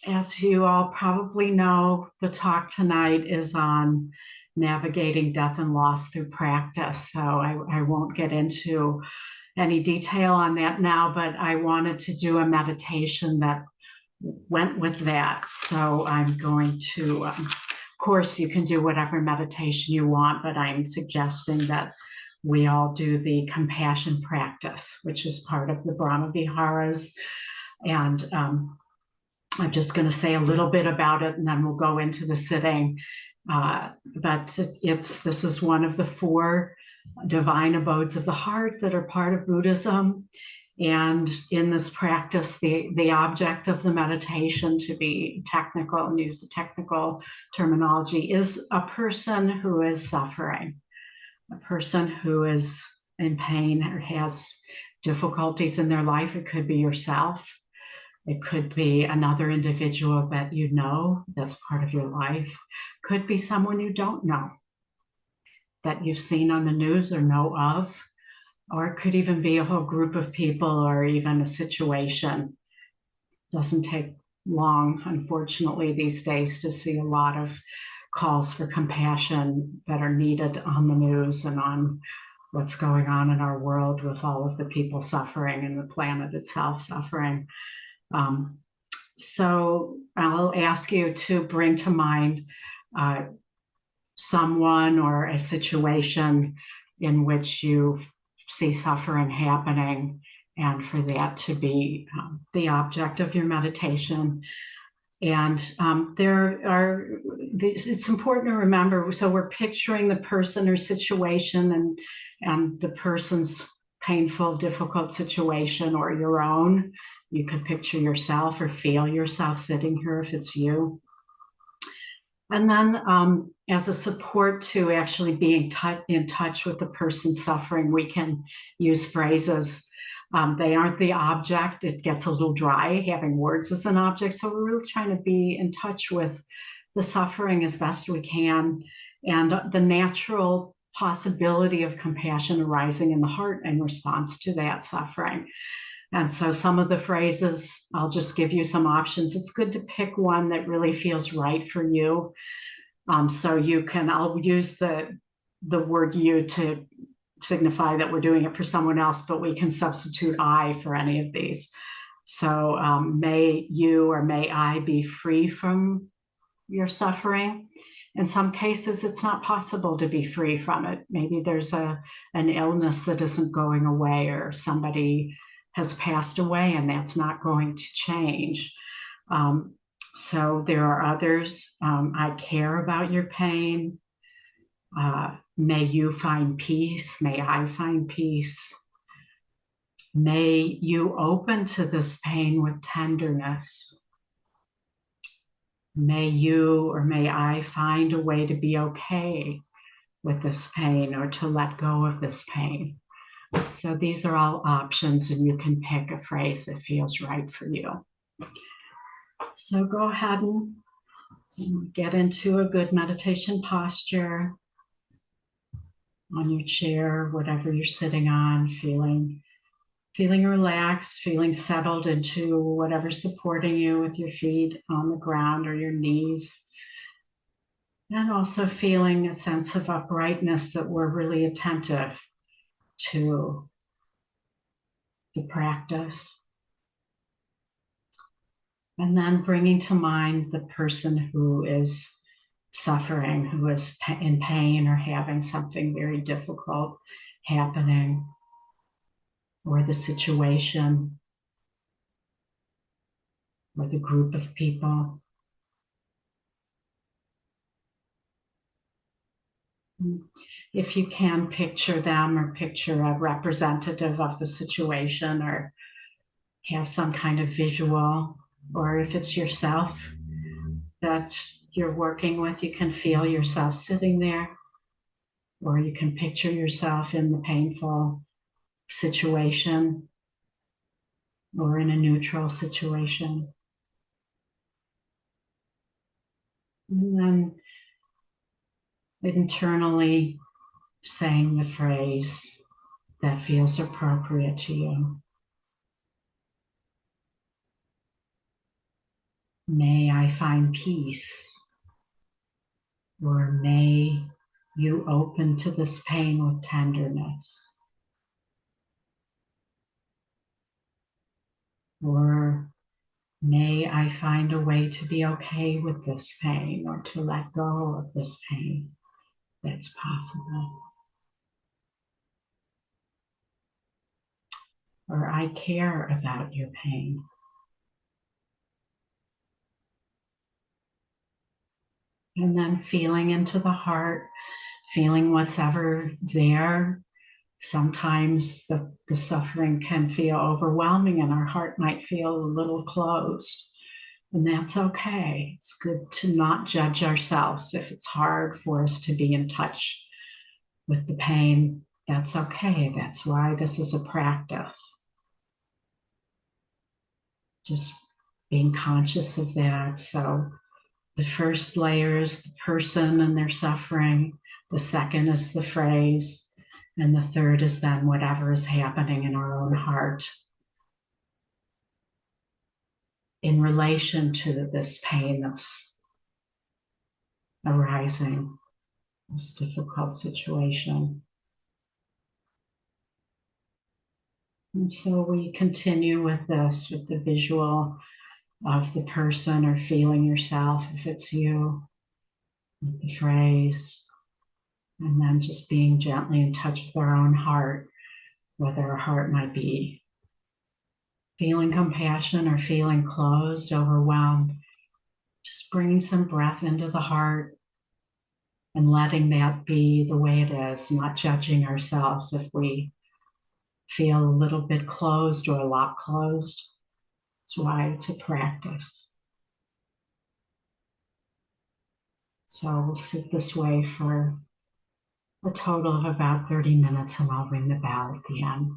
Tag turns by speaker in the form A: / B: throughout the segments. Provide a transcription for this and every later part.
A: As you all probably know, the talk tonight is on navigating death and loss through practice. So I won't get into any detail on that now, but I wanted to do a meditation that went with that. So I'm going to, of course, you can do whatever meditation you want, but I'm suggesting that we all do the compassion practice, which is part of the Brahma Viharas. And I'm just going to say a little bit about it, and then we'll go into the sitting. But this is one of the four divine abodes of the heart that are part of Buddhism. And in this practice, the object of the meditation, to be technical and use the technical terminology, is a person who is suffering, a person who is in pain or has difficulties in their life. It could be yourself. It could be another individual that you know that's part of your life. Could be someone you don't know that you've seen on the news or know of. Or it could even be a whole group of people or even a situation. It doesn't take long, unfortunately, these days to see a lot of calls for compassion that are needed on the news and on what's going on in our world with all of the people suffering and the planet itself suffering. So I'll ask you to bring to mind someone or a situation in which you see suffering happening, and for that to be the object of your meditation. And it's important to remember, so we're picturing the person or situation and the person's painful, difficult situation or your own. You could picture yourself or feel yourself sitting here if it's you. And then as a support to actually being in touch with the person suffering, we can use phrases. They aren't the object. It gets a little dry having words as an object. So we're really trying to be in touch with the suffering as best we can, and the natural possibility of compassion arising in the heart in response to that suffering. And so some of the phrases, I'll just give you some options. It's good to pick one that really feels right for you. So you can, I'll use the word you to signify that we're doing it for someone else, but we can substitute I for any of these. So may you or may I be free from your suffering. In some cases, it's not possible to be free from it. Maybe there's an illness that isn't going away, or somebody has passed away and that's not going to change. So there are others. I care about your pain. May you find peace. May I find peace. May you open to this pain with tenderness. May you or may I find a way to be okay with this pain or to let go of this pain. So these are all options, and you can pick a phrase that feels right for you. So go ahead and get into a good meditation posture on your chair, whatever you're sitting on, feeling relaxed, feeling settled into whatever's supporting you with your feet on the ground or your knees. And also feeling a sense of uprightness, that we're really attentive to the practice. And then bringing to mind the person who is suffering, who is in pain or having something very difficult happening, or the situation, or the group of people. If you can picture them or picture a representative of the situation, or have some kind of visual, or if it's yourself that you're working with, you can feel yourself sitting there, or you can picture yourself in the painful situation or in a neutral situation. And then internally saying the phrase that feels appropriate to you. May I find peace, or may you open to this pain with tenderness, or may I find a way to be okay with this pain or to let go of this pain. That's possible. Or I care about your pain. And then feeling into the heart, feeling what's ever there. Sometimes the suffering can feel overwhelming and our heart might feel a little closed. And that's okay. It's good to not judge ourselves if it's hard for us to be in touch with the pain. That's okay. That's why this is a practice. Just being conscious of that. So the first layer is the person and their suffering. The second is the phrase. And the third is then whatever is happening in our own heart in relation to this pain that's arising, this difficult situation. And so we continue with this, with the visual of the person or feeling yourself, if it's you, with the phrase, and then just being gently in touch with our own heart, whether our heart might be feeling compassion or feeling closed, overwhelmed. Just bringing some breath into the heart and letting that be the way it is, not judging ourselves if we feel a little bit closed or a lot closed. That's why it's a practice. So we'll sit this way for a total of about 30 minutes and I'll ring the bell at the end.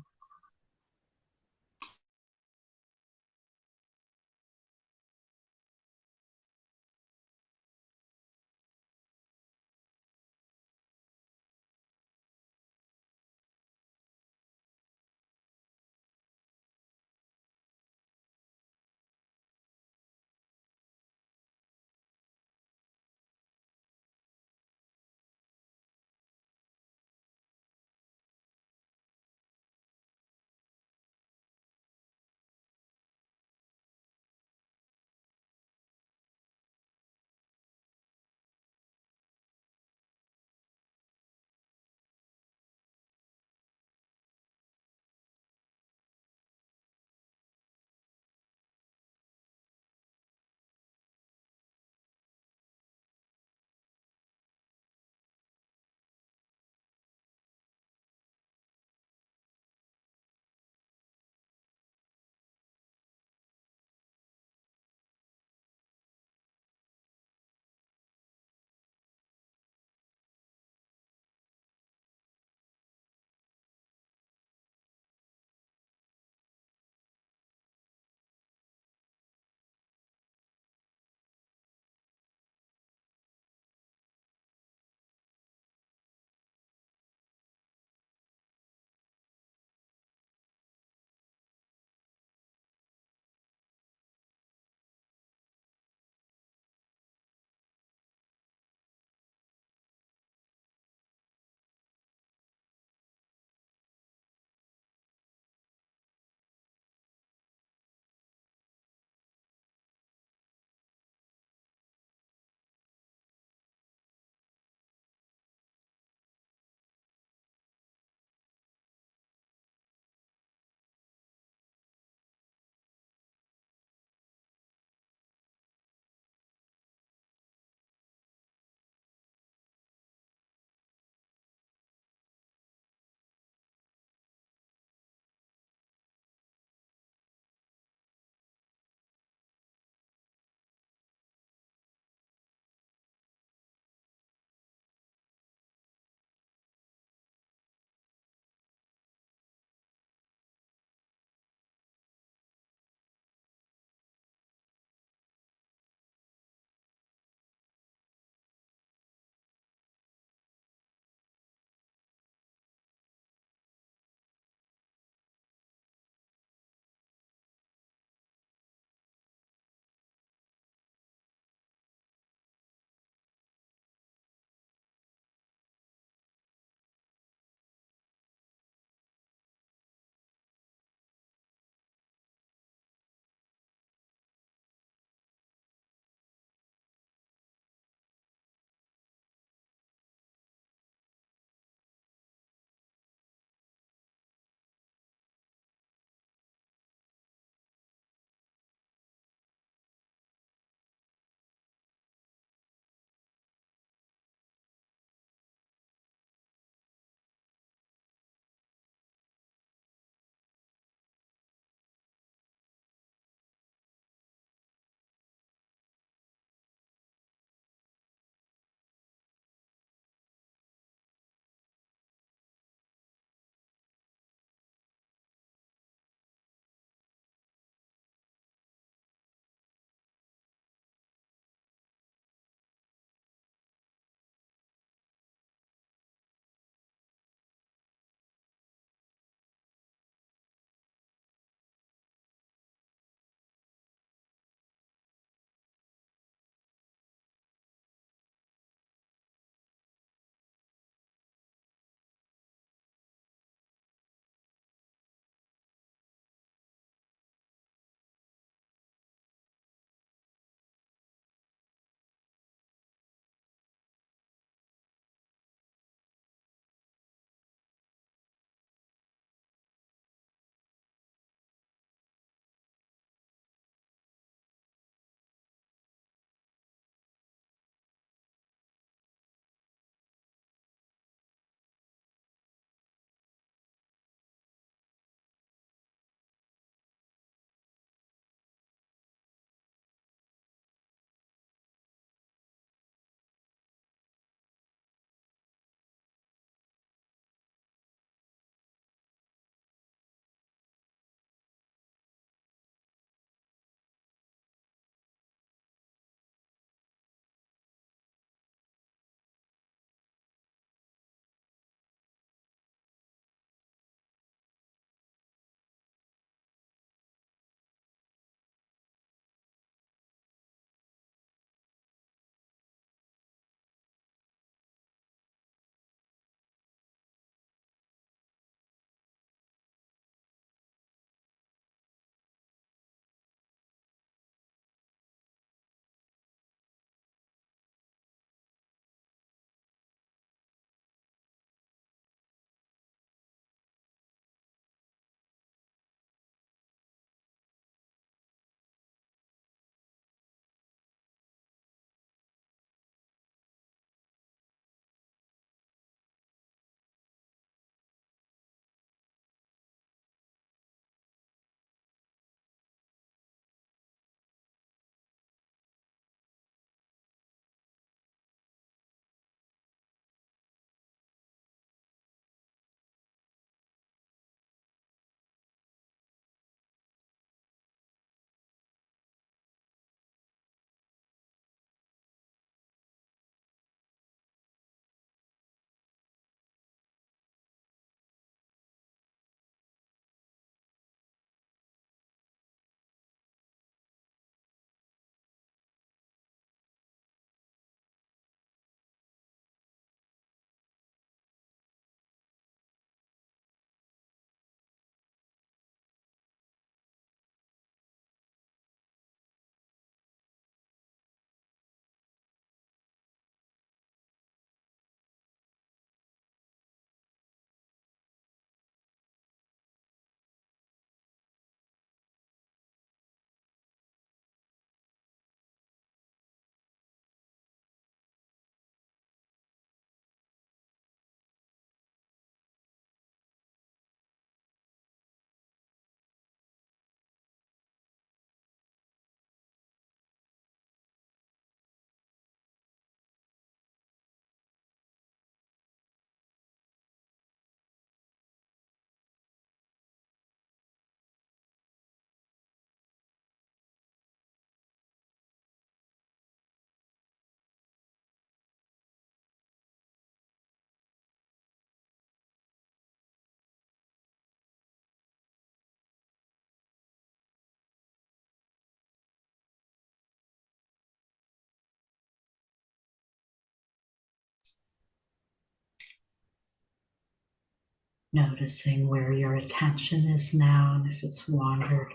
A: Noticing where your attention is now, and if it's wandered,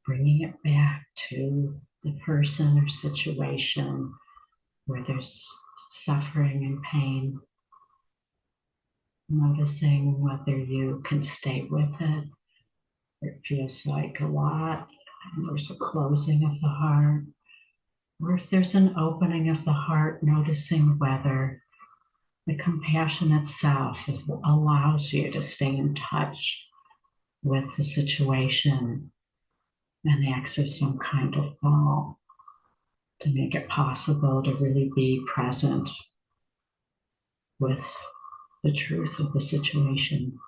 A: bringing it back to the person or situation where there's suffering and pain. Noticing whether you can stay with it, or it feels like a lot, and there's a closing of the heart, or if there's an opening of the heart, noticing whether the compassion itself allows you to stay in touch with the situation and acts as some kind of wall to make it possible to really be present with the truth of the situation.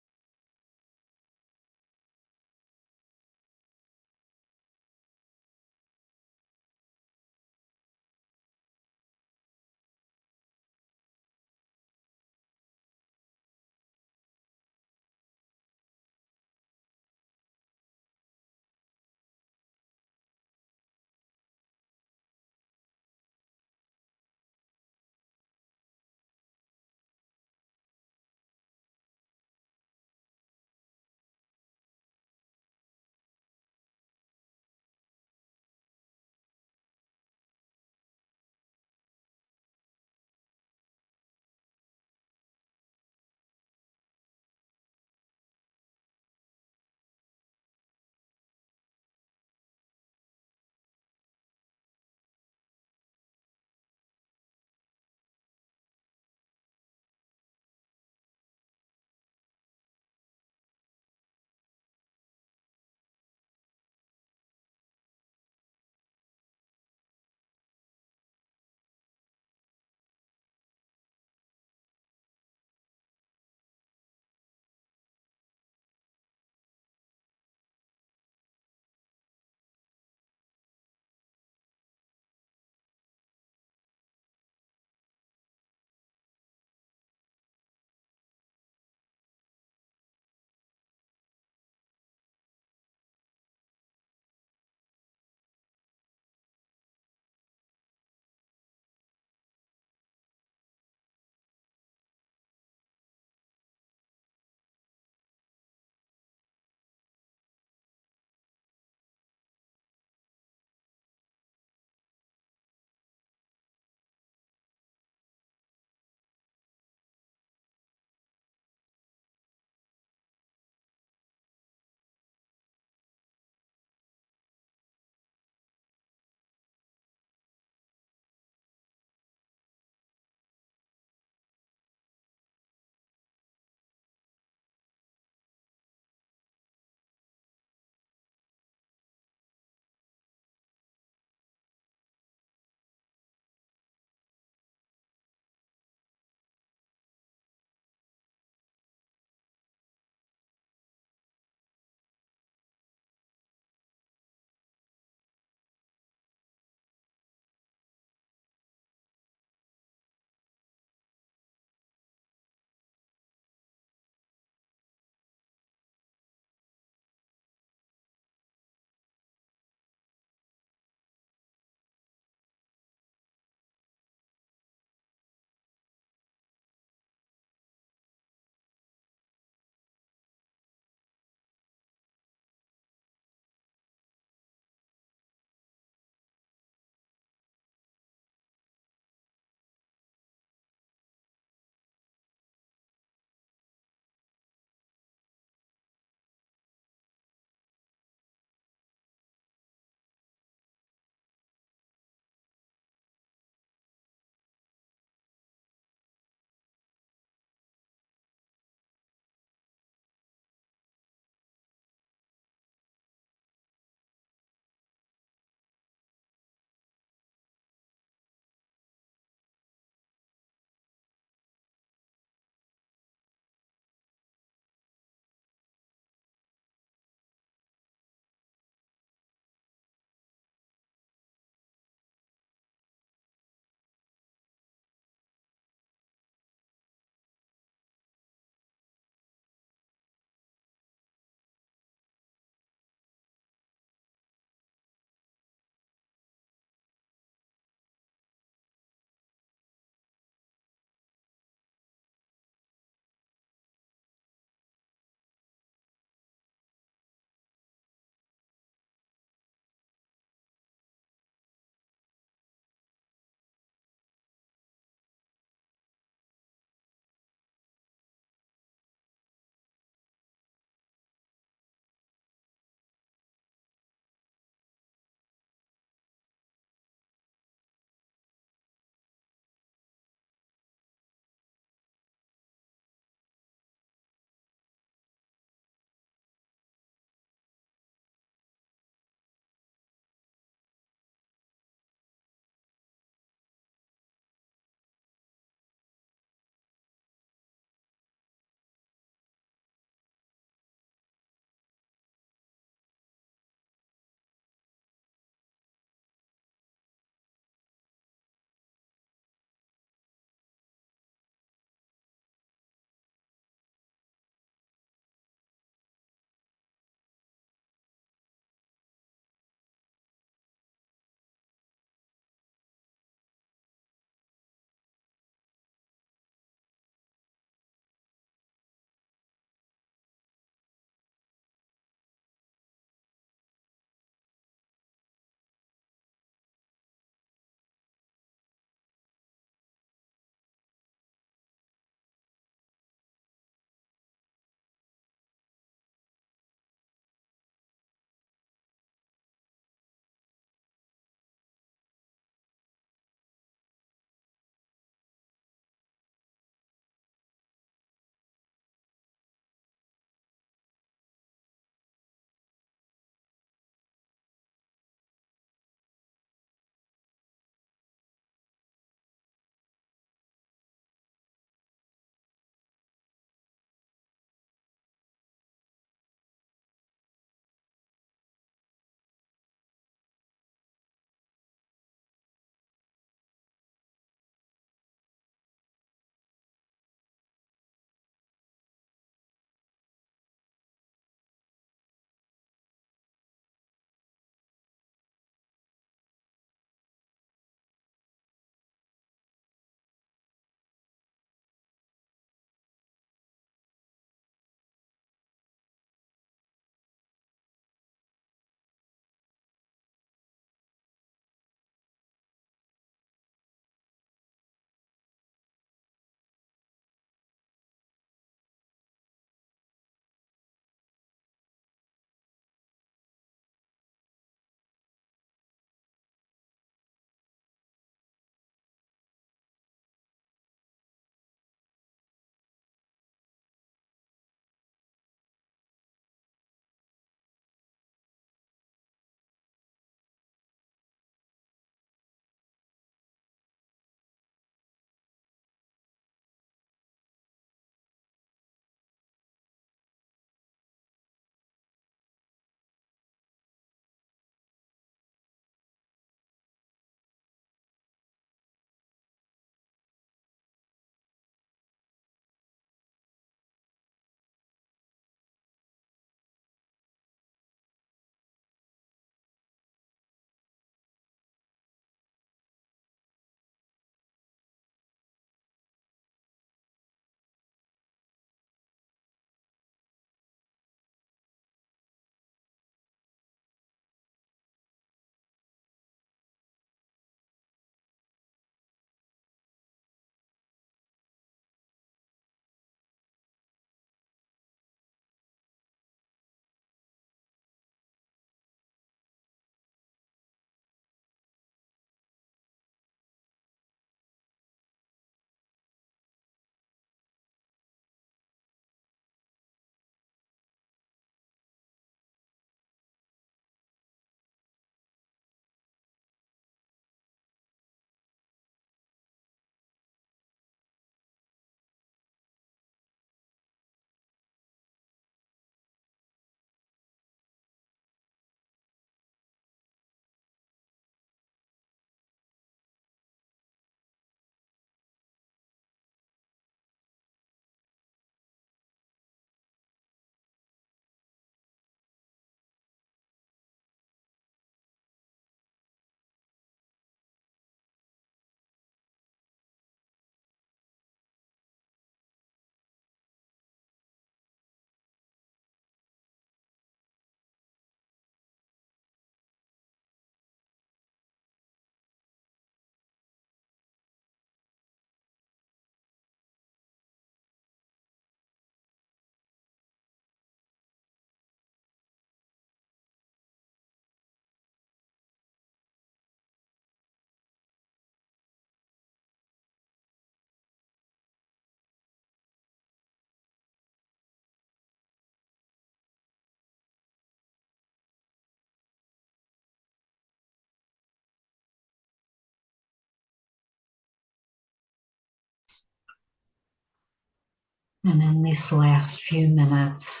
A: And in these last few minutes,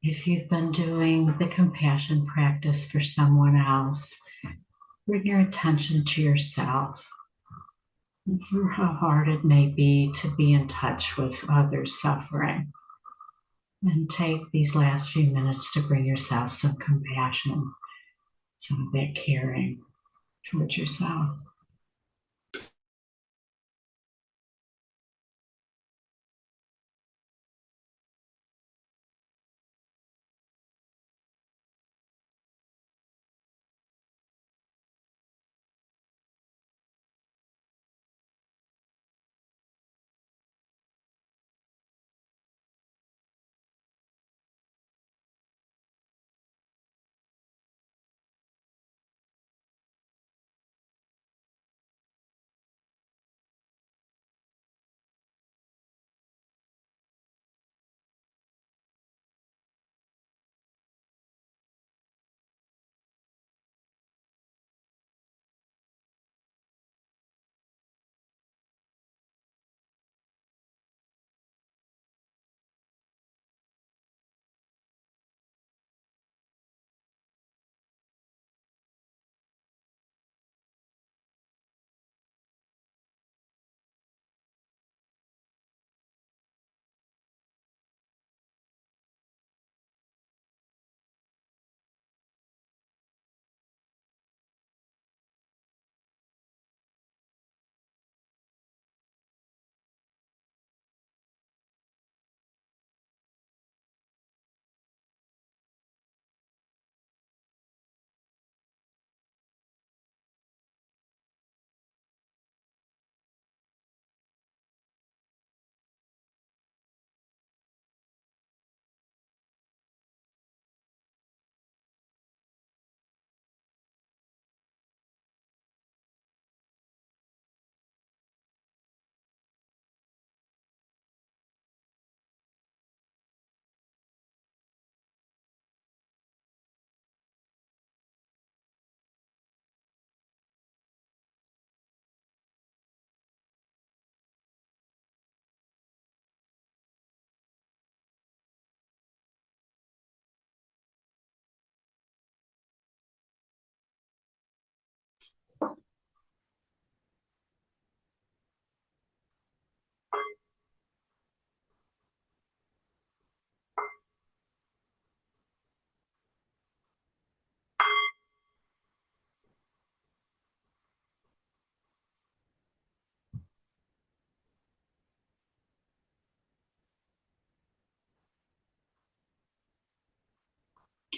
A: if you've been doing the compassion practice for someone else, bring your attention to yourself. And for how hard it may be to be in touch with others' suffering. And take these last few minutes to bring yourself some compassion, some of that caring towards yourself.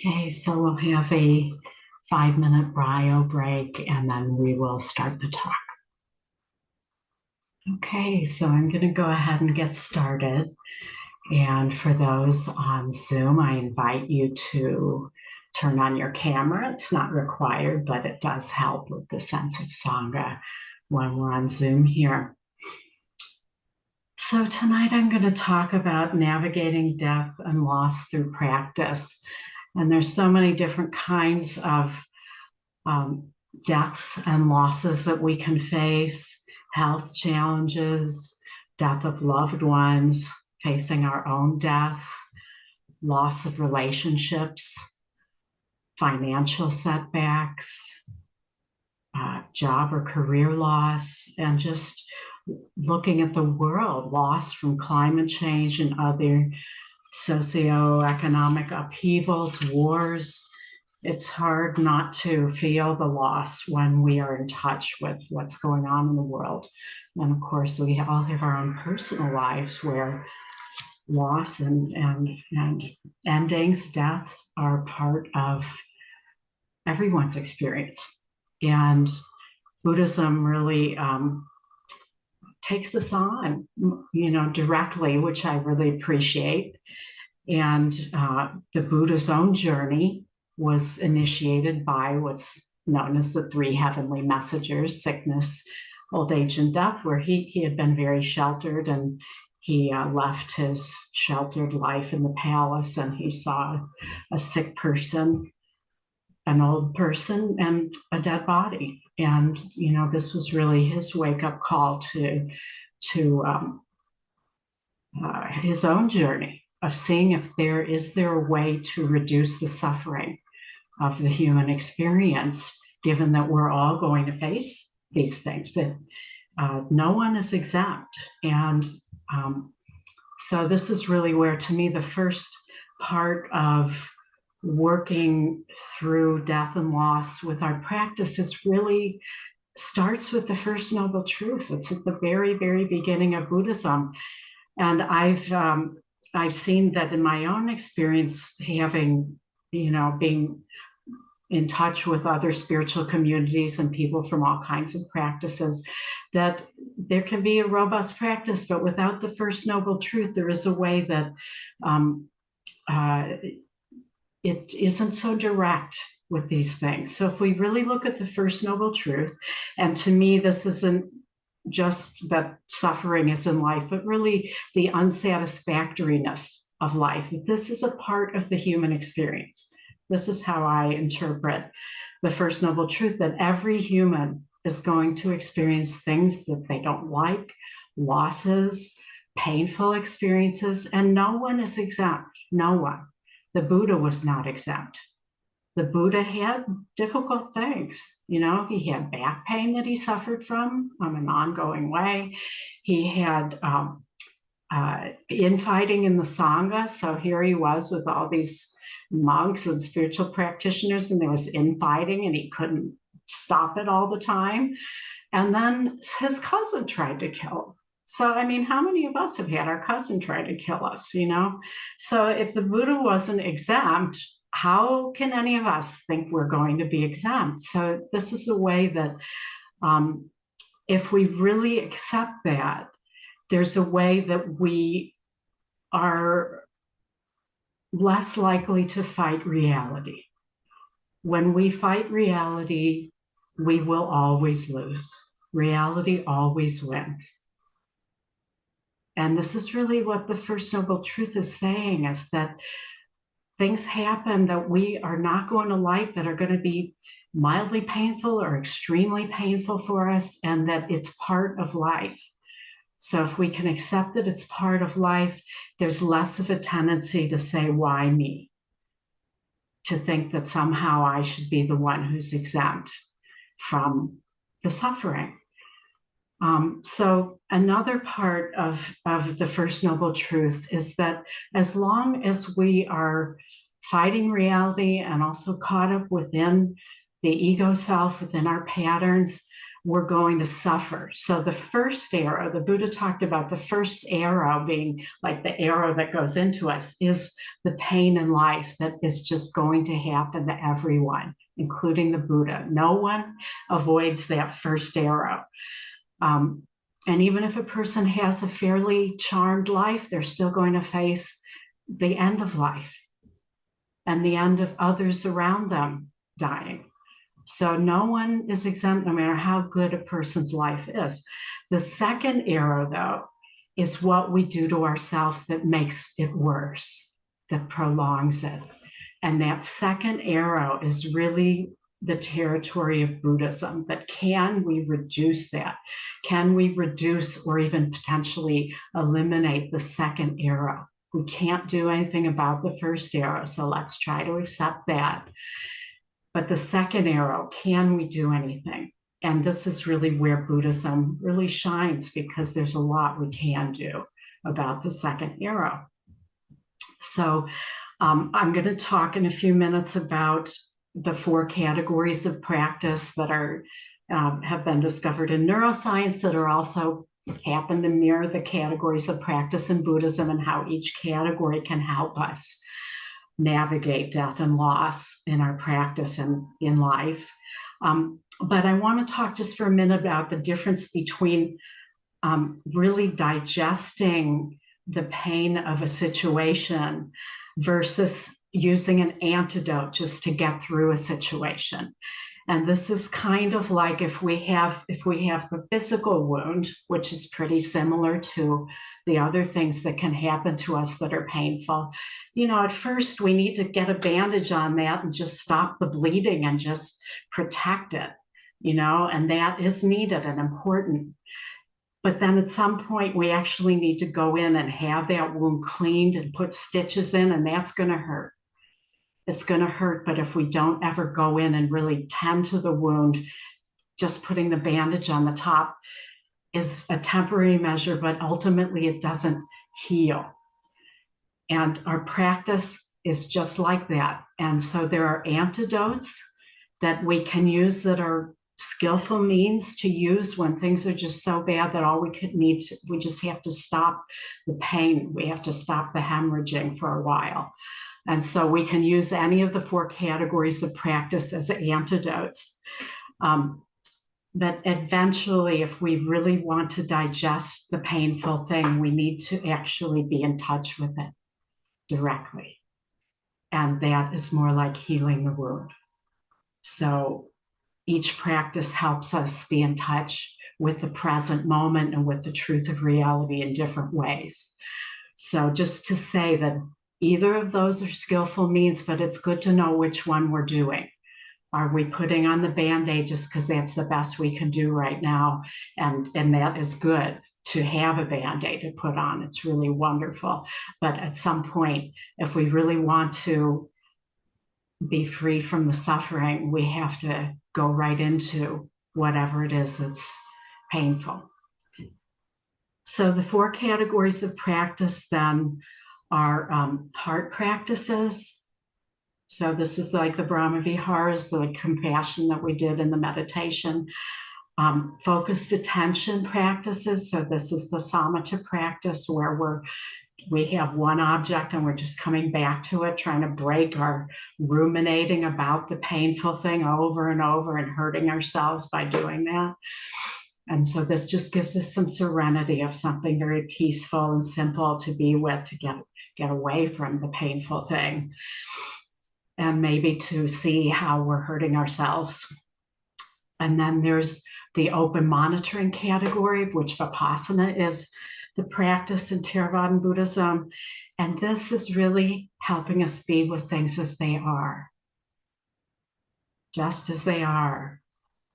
A: Okay, so we'll have a 5-minute bio break and then we will start the talk. Okay, so I'm going to go ahead and get started. And for those on Zoom, I invite you to turn on your camera. It's not required, but it does help with the sense of Sangha when we're on Zoom here. So tonight I'm going to talk about navigating death and loss through practice. And there's so many different kinds of deaths and losses that we can face, health challenges, death of loved ones, facing our own death, loss of relationships, financial setbacks, job or career loss, and just looking at the world, loss from climate change and other socioeconomic upheavals, wars. It's hard not to feel the loss when we are in touch with what's going on in the world. And of course, we all have our own personal lives where loss and endings, death are part of everyone's experience. And Buddhism really takes this on, directly, which I really appreciate. And the Buddha's own journey was initiated by what's known as the three heavenly messengers: sickness, old age, and death, where he had been very sheltered, and he left his sheltered life in the palace, and he saw a sick person, an old person, and a dead body. And this was really his wake-up call to his own journey of seeing if there is a way to reduce the suffering of the human experience, given that we're all going to face these things, that no one is exempt. And so this is really where, to me, the first part of working through death and loss with our practice is really starts with the First Noble Truth. It's at the very, very beginning of Buddhism. And I've seen that in my own experience, having, being in touch with other spiritual communities and people from all kinds of practices, that there can be a robust practice, but without the First Noble Truth, there is a way that it isn't so direct with these things. So if we really look at the First Noble Truth, and to me, this isn't just that suffering is in life, but really the unsatisfactoriness of life. This is a part of the human experience. This is how I interpret the First Noble Truth, that every human is going to experience things that they don't like, losses, painful experiences, and no one is exempt. No one. The Buddha was not exempt. The Buddha had difficult things. He had back pain that he suffered from an ongoing way. He had infighting in the Sangha. So here he was with all these monks and spiritual practitioners, and there was infighting, and he couldn't stop it all the time. And then his cousin tried to kill him. So, how many of us have had our cousin try to kill us, So if the Buddha wasn't exempt, how can any of us think we're going to be exempt? So this is a way that if we really accept that, there's a way that we are less likely to fight reality. When we fight reality, we will always lose. Reality always wins. And this is really what the First Noble Truth is saying, is that things happen that we are not going to like, that are going to be mildly painful or extremely painful for us, and that it's part of life. So if we can accept that it's part of life, there's less of a tendency to say, why me? To think that somehow I should be the one who's exempt from the suffering. So another part of the First Noble Truth is that as long as we are fighting reality and also caught up within the ego self, within our patterns, we're going to suffer. So the first arrow, the Buddha talked about the first arrow being like the arrow that goes into us, is the pain in life that is just going to happen to everyone, including the Buddha. No one avoids that first arrow. And even if a person has a fairly charmed life, they're still going to face the end of life and the end of others around them dying. So no one is exempt, no matter how good a person's life is. The second arrow, though, is what we do to ourselves that makes it worse, that prolongs it. And that second arrow is really the territory of Buddhism, that can we reduce that? Can we reduce or even potentially eliminate the second arrow? We can't do anything about the first arrow, so let's try to accept that. But the second arrow, can we do anything? And this is really where Buddhism really shines, because there's a lot we can do about the second arrow. So I'm going to talk in a few minutes about the 4 categories of practice that have been discovered in neuroscience, that are also happen to mirror the categories of practice in Buddhism, and how each category can help us navigate death and loss in our practice and in life. But I want to talk just for a minute about the difference between really digesting the pain of a situation versus using an antidote just to get through a situation. And this is kind of like if we have a physical wound, which is pretty similar to the other things that can happen to us that are painful. At first we need to get a bandage on that and just stop the bleeding and just protect it, and that is needed and important. But then at some point, we actually need to go in and have that wound cleaned and put stitches in, and that's going to hurt. It's going to hurt, but if we don't ever go in and really tend to the wound, just putting the bandage on the top is a temporary measure, but ultimately it doesn't heal. And our practice is just like that. And so there are antidotes that we can use that are skillful means to use when things are just so bad that all we could need, we just have to stop the pain. We have to stop the hemorrhaging for a while. And so we can use any of the 4 categories of practice as antidotes. But eventually, if we really want to digest the painful thing, we need to actually be in touch with it directly. And that is more like healing the wound. So each practice helps us be in touch with the present moment and with the truth of reality in different ways. So just to say that either of those are skillful means, but it's good to know which one we're doing. Are we putting on the Band-Aid just because that's the best we can do right now? And that is good to have a Band-Aid to put on. It's really wonderful. But at some point, if we really want to be free from the suffering, we have to go right into whatever it is that's painful. So the 4 categories of practice then are heart practices. So this is like the Brahma Viharas, the compassion that we did in the meditation. Focused attention practices. So this is the samatha practice where we have one object and we're just coming back to it, trying to break our ruminating about the painful thing over and over and hurting ourselves by doing that. And so this just gives us some serenity of something very peaceful and simple to be with, to get away from the painful thing. And maybe to see how we're hurting ourselves. And then there's the open monitoring category, which Vipassana is the practice in Theravadan Buddhism. And this is really helping us be with things as they are, just as they are,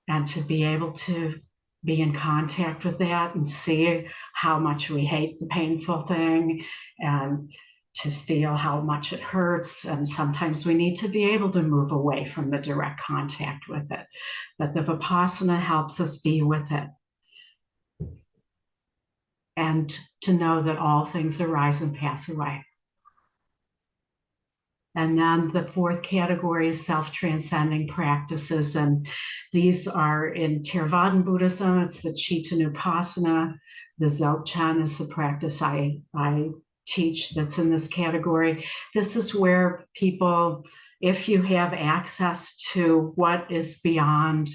A: and to be able to be in contact with that and see how much we hate the painful thing and to feel how much it hurts. And sometimes we need to be able to move away from the direct contact with it. But the Vipassana helps us be with it. And to know that all things arise and pass away. And then the 4th category is self-transcending practices. And these are in Theravadan Buddhism, it's the Chittanupassana. The Dzogchen is the practice I teach that's in this category. This is where people, if you have access to what is beyond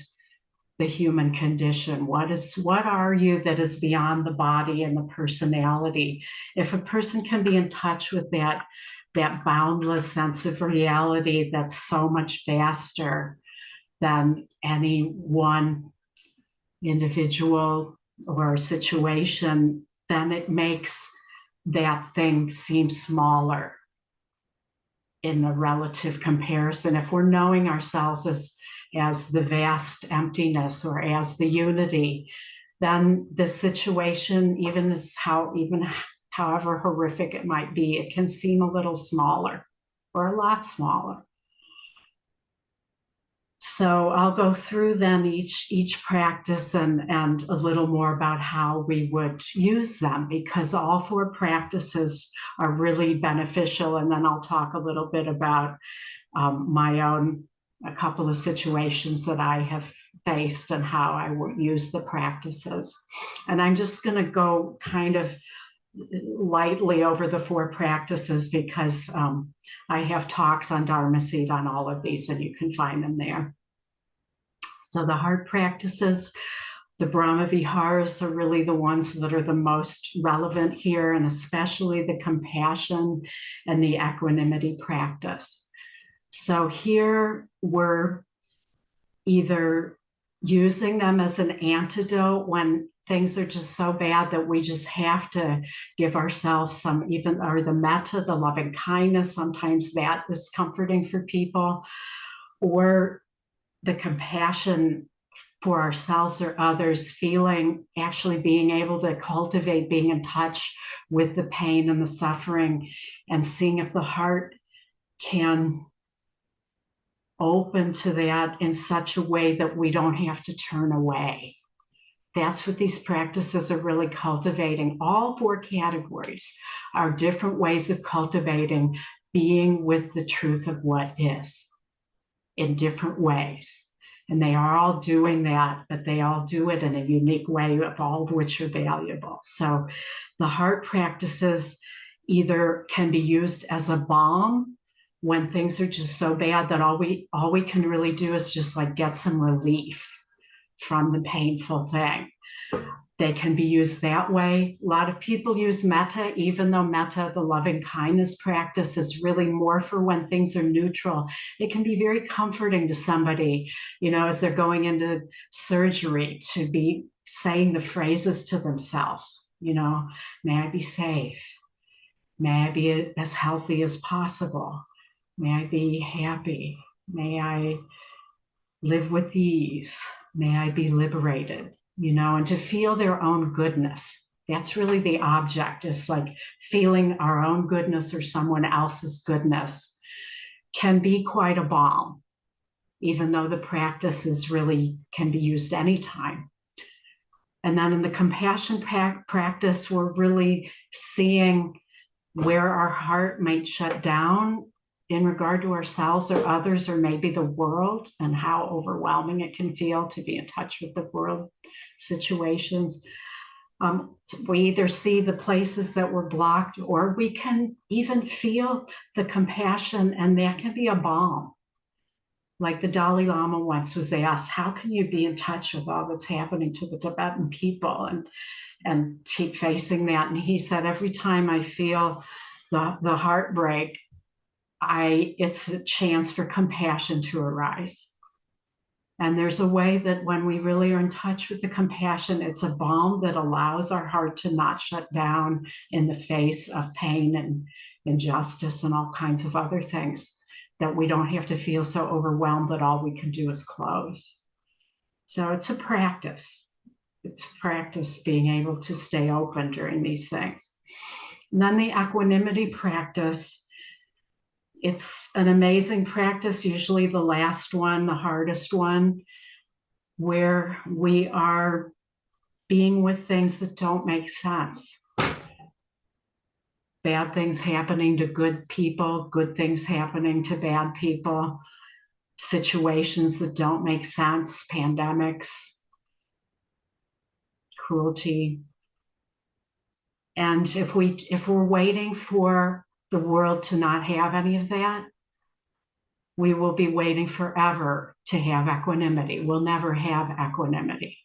A: the human condition, what are you that is beyond the body and the personality? If a person can be in touch with that boundless sense of reality that's so much vaster than any one individual or situation, then it makes that thing seem smaller in a relative comparison. If we're knowing ourselves as the vast emptiness or as the unity, then the situation, however horrific it might be, it can seem a little smaller or a lot smaller. So I'll go through then each practice and a little more about how we would use them, because all 4 practices are really beneficial. And then I'll talk a little bit about a couple of situations that I have faced and how I would use the practices. And I'm just going to go kind of lightly over the 4 practices because I have talks on Dharma Seed on all of these, and you can find them there. So the heart practices, the Brahma Viharas are really the ones that are the most relevant here, and especially the compassion and the equanimity practice. So here we're either using them as an antidote when things are just so bad that we just have to give ourselves some, or the metta, the loving kindness, sometimes that is comforting for people, or the compassion for ourselves or others, actually being able to cultivate being in touch with the pain and the suffering, and seeing if the heart can open to that in such a way that we don't have to turn away. That's what these practices are really cultivating. All four categories are different ways of cultivating being with the truth of what is in different ways. And they are all doing that, but they all do it in a unique way, of all of which are valuable. So the heart practices either can be used as a balm when things are just so bad that all we can really do is just like get some relief from the painful thing. They can be used that way. A lot of people use metta, even though metta, the loving kindness practice, is really more for when things are neutral. It can be very comforting to somebody, as they're going into surgery, to be saying the phrases to themselves, may I be safe. May I be as healthy as possible. May I be happy. May I live with ease. May I be liberated, and to feel their own goodness. That's really the object, is like feeling our own goodness or someone else's goodness can be quite a balm, even though the practices really can be used anytime. And then in the compassion practice, we're really seeing where our heart might shut down in regard to ourselves or others, or maybe the world, and how overwhelming it can feel to be in touch with the world situations. We either see the places that were blocked, or we can even feel the compassion, and that can be a balm. Like the Dalai Lama once was asked, how can you be in touch with all that's happening to the Tibetan people and keep facing that? And he said, every time I feel the heartbreak, it's a chance for compassion to arise. And there's a way that when we really are in touch with the compassion, it's a balm that allows our heart to not shut down in the face of pain and injustice and all kinds of other things, that we don't have to feel so overwhelmed that all we can do is close. So it's a practice. It's practice being able to stay open during these things. And then the equanimity practice. It's an amazing practice, usually the last one, the hardest one, where we are being with things that don't make sense. Bad things happening to good people, good things happening to bad people, situations that don't make sense, pandemics, cruelty. And if we're waiting for the world to not have any of that, we will be waiting forever to have equanimity. We'll never have equanimity.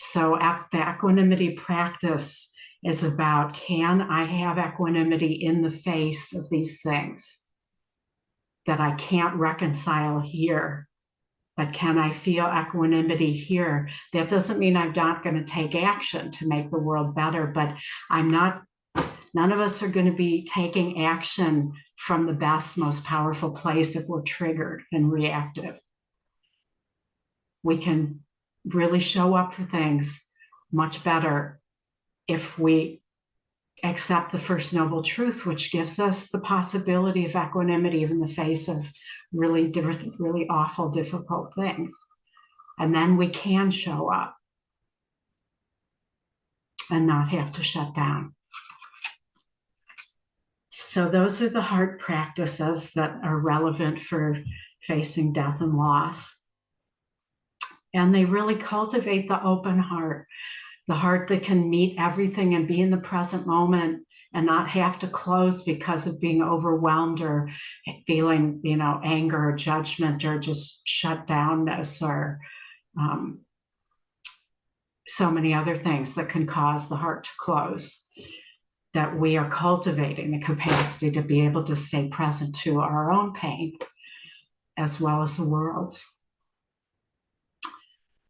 A: So the equanimity practice is about, can I have equanimity in the face of these things that I can't reconcile here? But can I feel equanimity here? That doesn't mean I'm not going to take action to make the world better, but none of us are going to be taking action from the best, most powerful place if we're triggered and reactive. We can really show up for things much better if we accept the First Noble Truth, which gives us the possibility of equanimity in the face of really awful, difficult things. And then we can show up and not have to shut down. So those are the heart practices that are relevant for facing death and loss. And they really cultivate the open heart, the heart that can meet everything and be in the present moment and not have to close because of being overwhelmed or feeling, anger or judgment or just shut downness or so many other things that can cause the heart to close. That we are cultivating the capacity to be able to stay present to our own pain as well as the world's.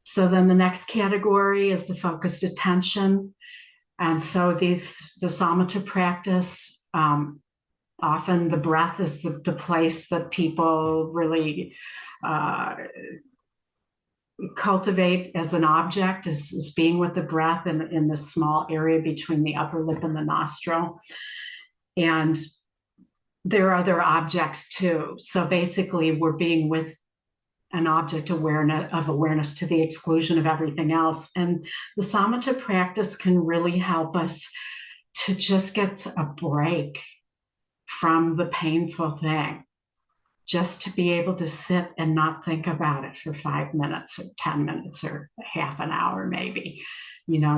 A: So then the next category is the focused attention. And so the samatha practice, often the breath is the place that people really cultivate as an object is being with the breath in the small area between the upper lip and the nostril. And there are other objects too. So basically, we're being with an object awareness to the exclusion of everything else. And the samatha practice can really help us to just get a break from the painful thing, just to be able to sit and not think about it for 5 minutes or 10 minutes or half an hour, maybe,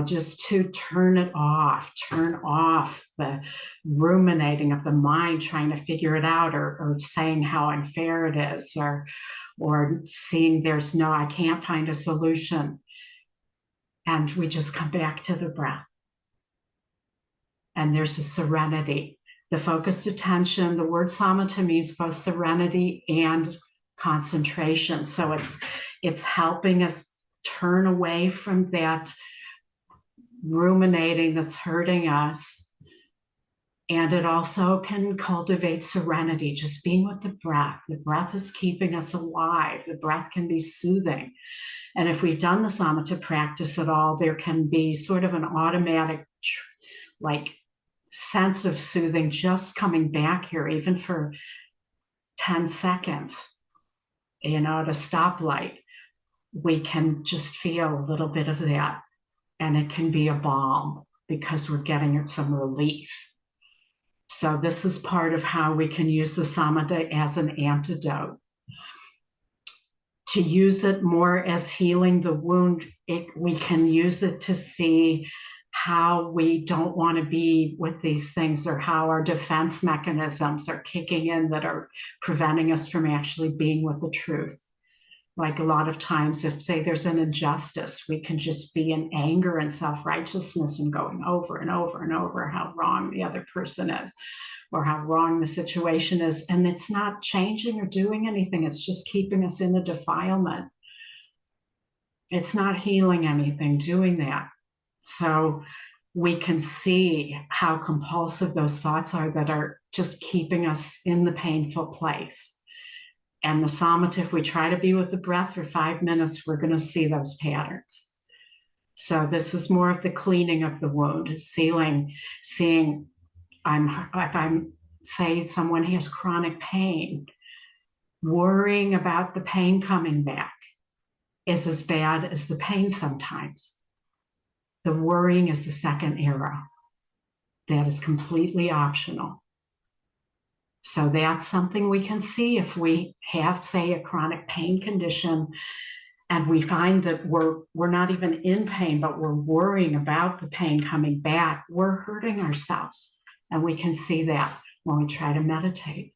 A: just to turn off the ruminating of the mind, trying to figure it out, or saying how unfair it is, or seeing I can't find a solution. And we just come back to the breath. And there's a serenity. The focused attention, the word samatha means both serenity and concentration. So it's helping us turn away from that ruminating that's hurting us. And it also can cultivate serenity, just being with the breath. The breath is keeping us alive. The breath can be soothing. And if we've done the samatha practice at all, there can be sort of an automatic, sense of soothing just coming back here, even for 10 seconds, at a stoplight. We can just feel a little bit of that. And it can be a balm because we're getting some relief. So this is part of how we can use the samatha as an antidote. To use it more as healing the wound, we can use it to see how we don't want to be with these things, or how our defense mechanisms are kicking in that are preventing us from actually being with the truth. Like a lot of times, if, say, there's an injustice, we can just be in anger and self-righteousness and going over and over and over how wrong the other person is, or how wrong the situation is. And it's not changing or doing anything. It's just keeping us in a defilement. It's not healing anything doing that. So we can see how compulsive those thoughts are that are just keeping us in the painful place. And the samatha, if we try to be with the breath for 5 minutes, we're going to see those patterns. So this is more of the cleaning of the wound, is seeing if I'm, say, someone has chronic pain, worrying about the pain coming back is as bad as the pain sometimes. The worrying is the second era. That is completely optional. So that's something we can see if we have, say, a chronic pain condition, and we find that we're not even in pain, but we're worrying about the pain coming back. We're hurting ourselves, and we can see that when we try to meditate.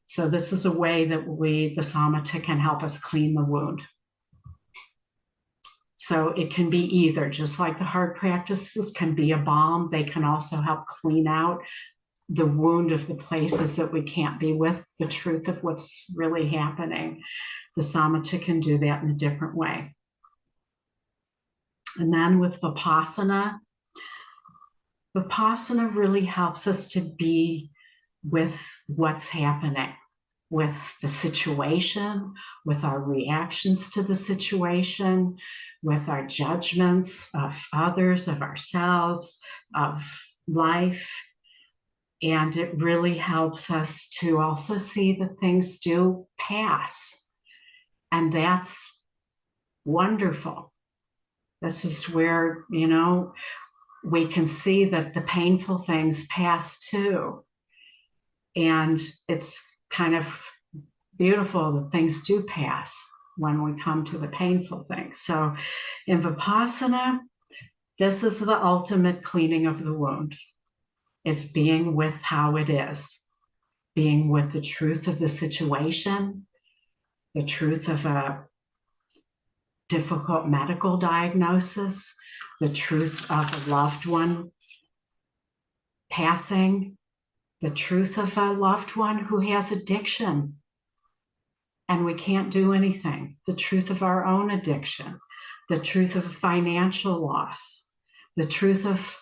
A: So this is a way that the samatha can help us clean the wound. So it can be either, just like the heart practices can be a balm, they can also help clean out the wound of the places that we can't be with the truth of what's really happening. The samatha can do that in a different way. And then with Vipassana really helps us to be with what's happening, with the situation, with our reactions to the situation, with our judgments of others, of ourselves, of life. And it really helps us to also see that things do pass. And that's wonderful. This is where, we can see that the painful things pass too. And it's kind of beautiful that things do pass when we come to the painful things. So in Vipassana, this is the ultimate cleaning of the wound, is being with how it is, being with the truth of the situation, the truth of a difficult medical diagnosis, the truth of a loved one passing, the truth of a loved one who has addiction and we can't do anything, the truth of our own addiction, the truth of financial loss, the truth of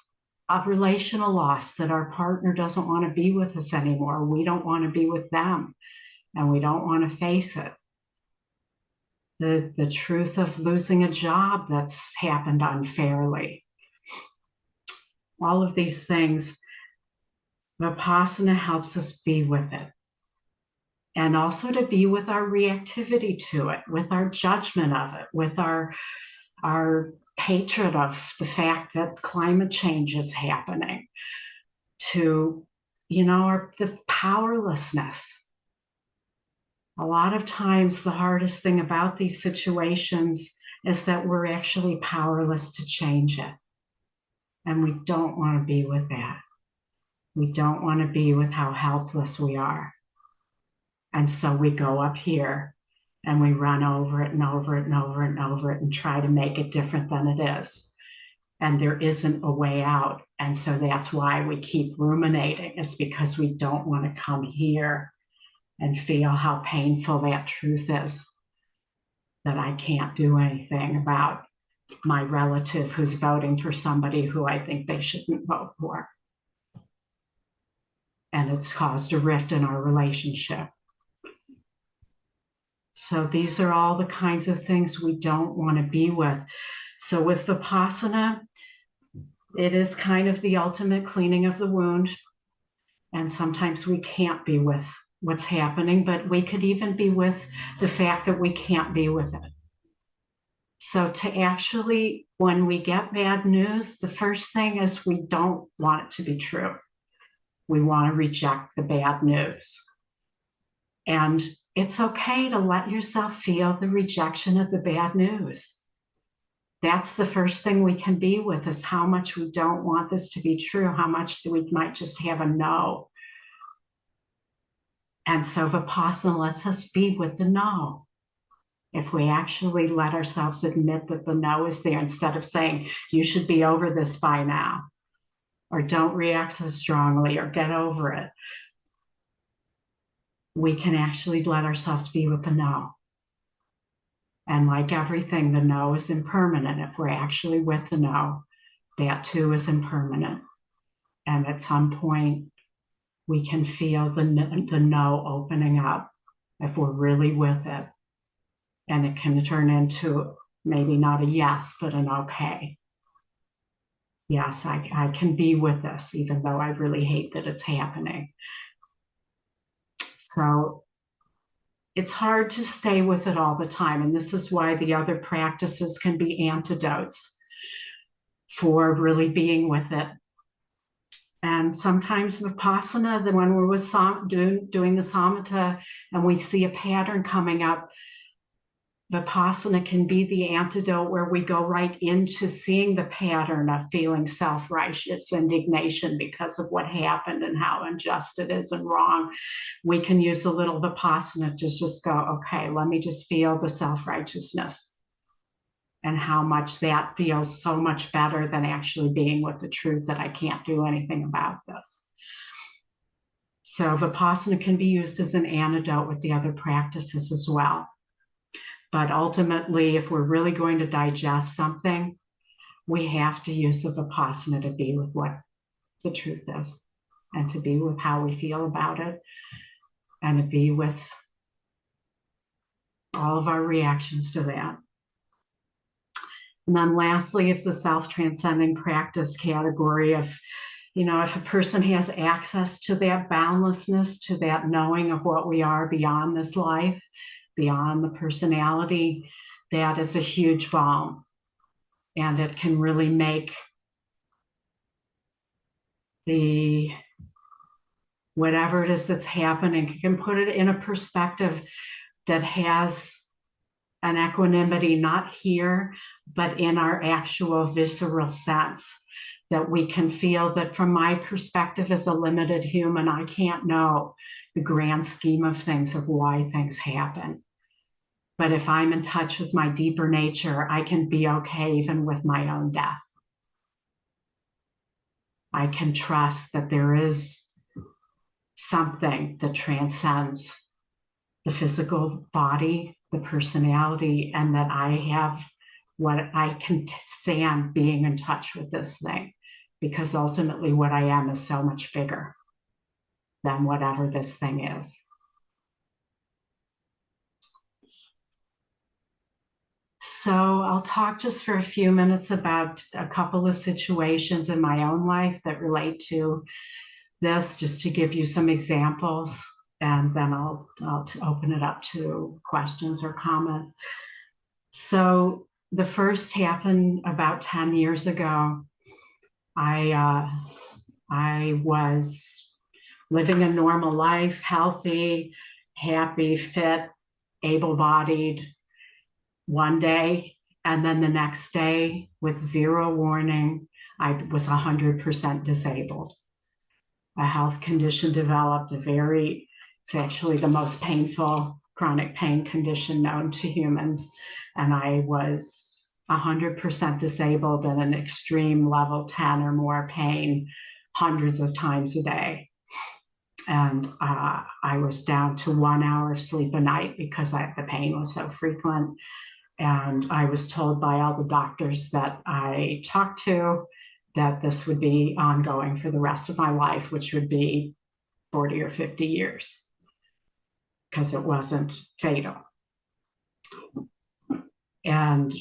A: relational loss, that our partner doesn't want to be with us anymore. We don't want to be with them, and we don't want to face it. the truth of losing a job that's happened unfairly. All of these things, Vipassana helps us be with it. And also to be with our reactivity to it, with our judgment of it, with our hatred of the fact that climate change is happening, to, the powerlessness. A lot of times, the hardest thing about these situations is that we're actually powerless to change it. And we don't want to be with that. We don't want to be with how helpless we are. And so we go up here and we run over it and over it and over it and over it and try to make it different than it is. And there isn't a way out. And so that's why we keep ruminating, is because we don't want to come here and feel how painful that truth is, that I can't do anything about my relative who's voting for somebody who I think they shouldn't vote for. And it's caused a rift in our relationship. So these are all the kinds of things we don't want to be with. So with Vipassana, it is kind of the ultimate cleaning of the wound. And sometimes we can't be with what's happening, but we could even be with the fact that we can't be with it. So to actually, when we get bad news, the first thing is we don't want it to be true. We want to reject the bad news. And it's okay to let yourself feel the rejection of the bad news. That's the first thing we can be with, is how much we don't want this to be true, how much we might just have a no. And so Vipassana lets us be with the no. If we actually let ourselves admit that the no is there, instead of saying, you should be over this by now, or don't react so strongly, or get over it, we can actually let ourselves be with the no. And like everything, the no is impermanent. If we're actually with the no, that too is impermanent. And at some point, we can feel the no opening up if we're really with it. And it can turn into maybe not a yes, but an okay. Yes, I can be with this, even though I really hate that it's happening. So it's hard to stay with it all the time. And this is why the other practices can be antidotes for really being with it. And sometimes Vipassana, then when we're doing the samatha and we see a pattern coming up, Vipassana can be the antidote where we go right into seeing the pattern of feeling self-righteous indignation because of what happened and how unjust it is and wrong. We can use a little Vipassana to just go, okay, let me just feel the self-righteousness and how much that feels so much better than actually being with the truth that I can't do anything about this. So Vipassana can be used as an antidote with the other practices as well. But ultimately, if we're really going to digest something, we have to use the Vipassana to be with what the truth is, and to be with how we feel about it, and to be with all of our reactions to that. And then lastly, it's a self-transcending practice category of, if a person has access to that boundlessness, to that knowing of what we are beyond this life, beyond the personality, that is a huge balm. And it can really make whatever it is that's happening, it can put it in a perspective that has an equanimity, not here, but in our actual visceral sense, that we can feel that from my perspective as a limited human, I can't know the grand scheme of things, of why things happen. But if I'm in touch with my deeper nature, I can be okay even with my own death. I can trust that there is something that transcends the physical body, the personality, and that I have what I can stand being in touch with this thing, because ultimately what I am is so much bigger than whatever this thing is. So I'll talk just for a few minutes about a couple of situations in my own life that relate to this, just to give you some examples, and then I'll open it up to questions or comments. So the first happened about 10 years ago. I was living a normal life, healthy, happy, fit, able-bodied one day, and then the next day, with zero warning, I was 100% disabled. A health condition developed, it's actually the most painful chronic pain condition known to humans. And I was 100% disabled in an extreme level 10 or more pain hundreds of times a day. And I was down to 1 hour of sleep a night because the pain was so frequent. And I was told by all the doctors that I talked to that this would be ongoing for the rest of my life, which would be 40 or 50 years, because it wasn't fatal. And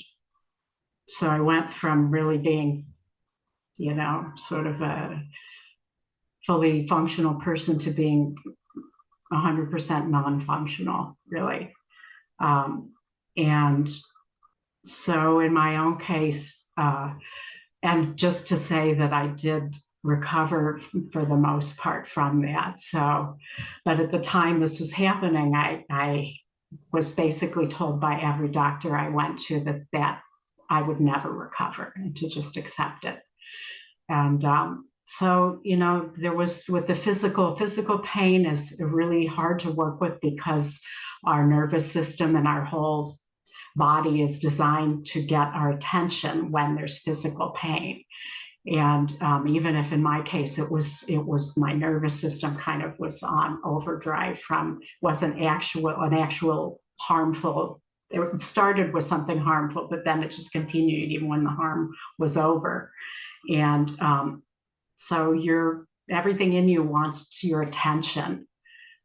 A: so I went from really being, sort of a fully functional person to being 100% non-functional, really. And so in my own case, and just to say that I did recover for the most part from that. So, but at the time this was happening, I was basically told by every doctor I went to that I would never recover, and to just accept it. And so, there was, with the physical pain is really hard to work with, because our nervous system and our whole body is designed to get our attention when there's physical pain. And even if in my case it was my nervous system kind of was on overdrive wasn't an actual harmful. It started with something harmful, but then it just continued even when the harm was over. And so everything in you wants your attention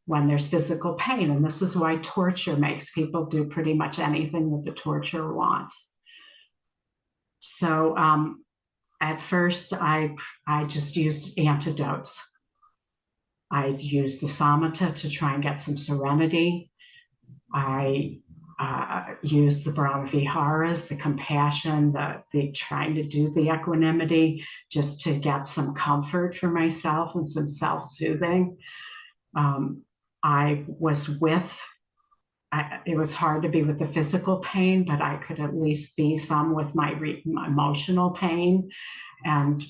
A: when there's physical pain. And this is why torture makes people do pretty much anything that the torturer wants. So at first, I just used antidotes. I used the samatha to try and get some serenity. I used the Brahma Viharas, the compassion, the trying to do the equanimity, just to get some comfort for myself and some self-soothing. It was hard to be with the physical pain, but I could at least be some with my emotional pain, and,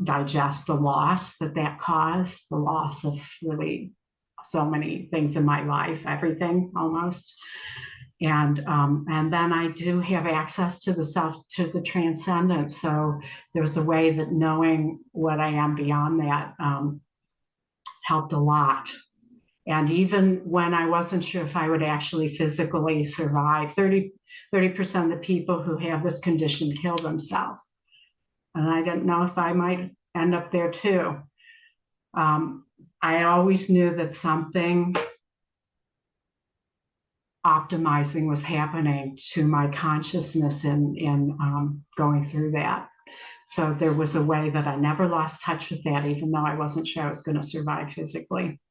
A: digest the loss that caused, the loss of really so many things in my life, everything almost. And then I do have access to the transcendent. So there's a way that knowing what I am beyond that helped a lot. And even when I wasn't sure if I would actually physically survive, 30% of the people who have this condition kill themselves. And I didn't know if I might end up there too. I always knew that something optimizing was happening to my consciousness in going through that. So there was a way that I never lost touch with that, even though I wasn't sure I was going to survive physically.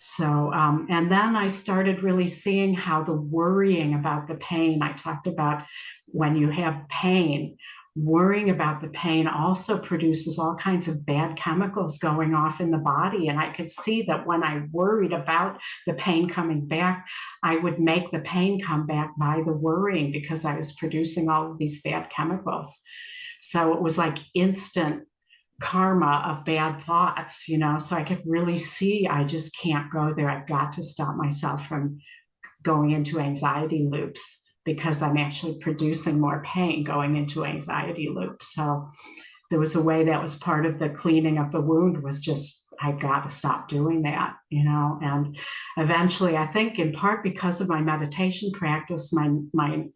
A: So, and then I started really seeing how the worrying about the pain, I talked about when you have pain, worrying about the pain also produces all kinds of bad chemicals going off in the body. And I could see that when I worried about the pain coming back, I would make the pain come back by the worrying, because I was producing all of these bad chemicals. So it was like instant karma of bad thoughts, so I could really see I just can't go there. I've got to stop myself from going into anxiety loops, because I'm actually producing more pain going into anxiety loops. So there was a way that was part of the cleaning of the wound, was just, I've got to stop doing that, and eventually, I think in part because of my meditation practice, my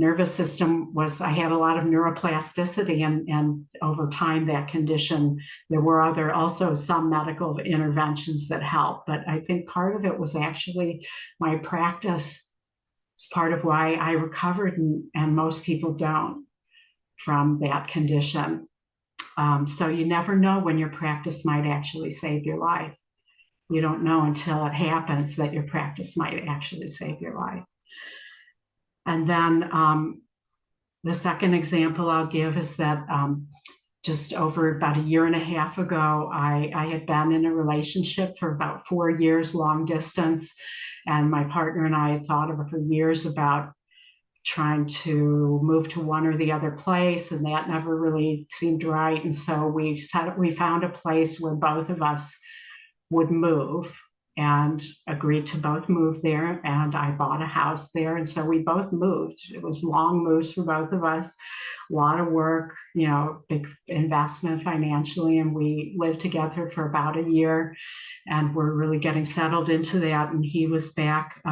A: nervous system I had a lot of neuroplasticity, and over time that condition, there were also some medical interventions that helped, but I think part of it was actually my practice It's part of why I recovered, and most people don't, from that condition. So you never know when your practice might actually save your life. You don't know until it happens that your practice might actually save your life. And then the second example I'll give is that just over about a year and a half ago, I had been in a relationship for about 4 years, long distance. And my partner and I had thought for years about trying to move to one or the other place, and that never really seemed right. And so we found a place where both of us would move, and agreed to both move there. And I bought a house there. And so we both moved. It was long moves for both of us, a lot of work, big investment financially. And we lived together for about a year, and we're really getting settled into that. And he was back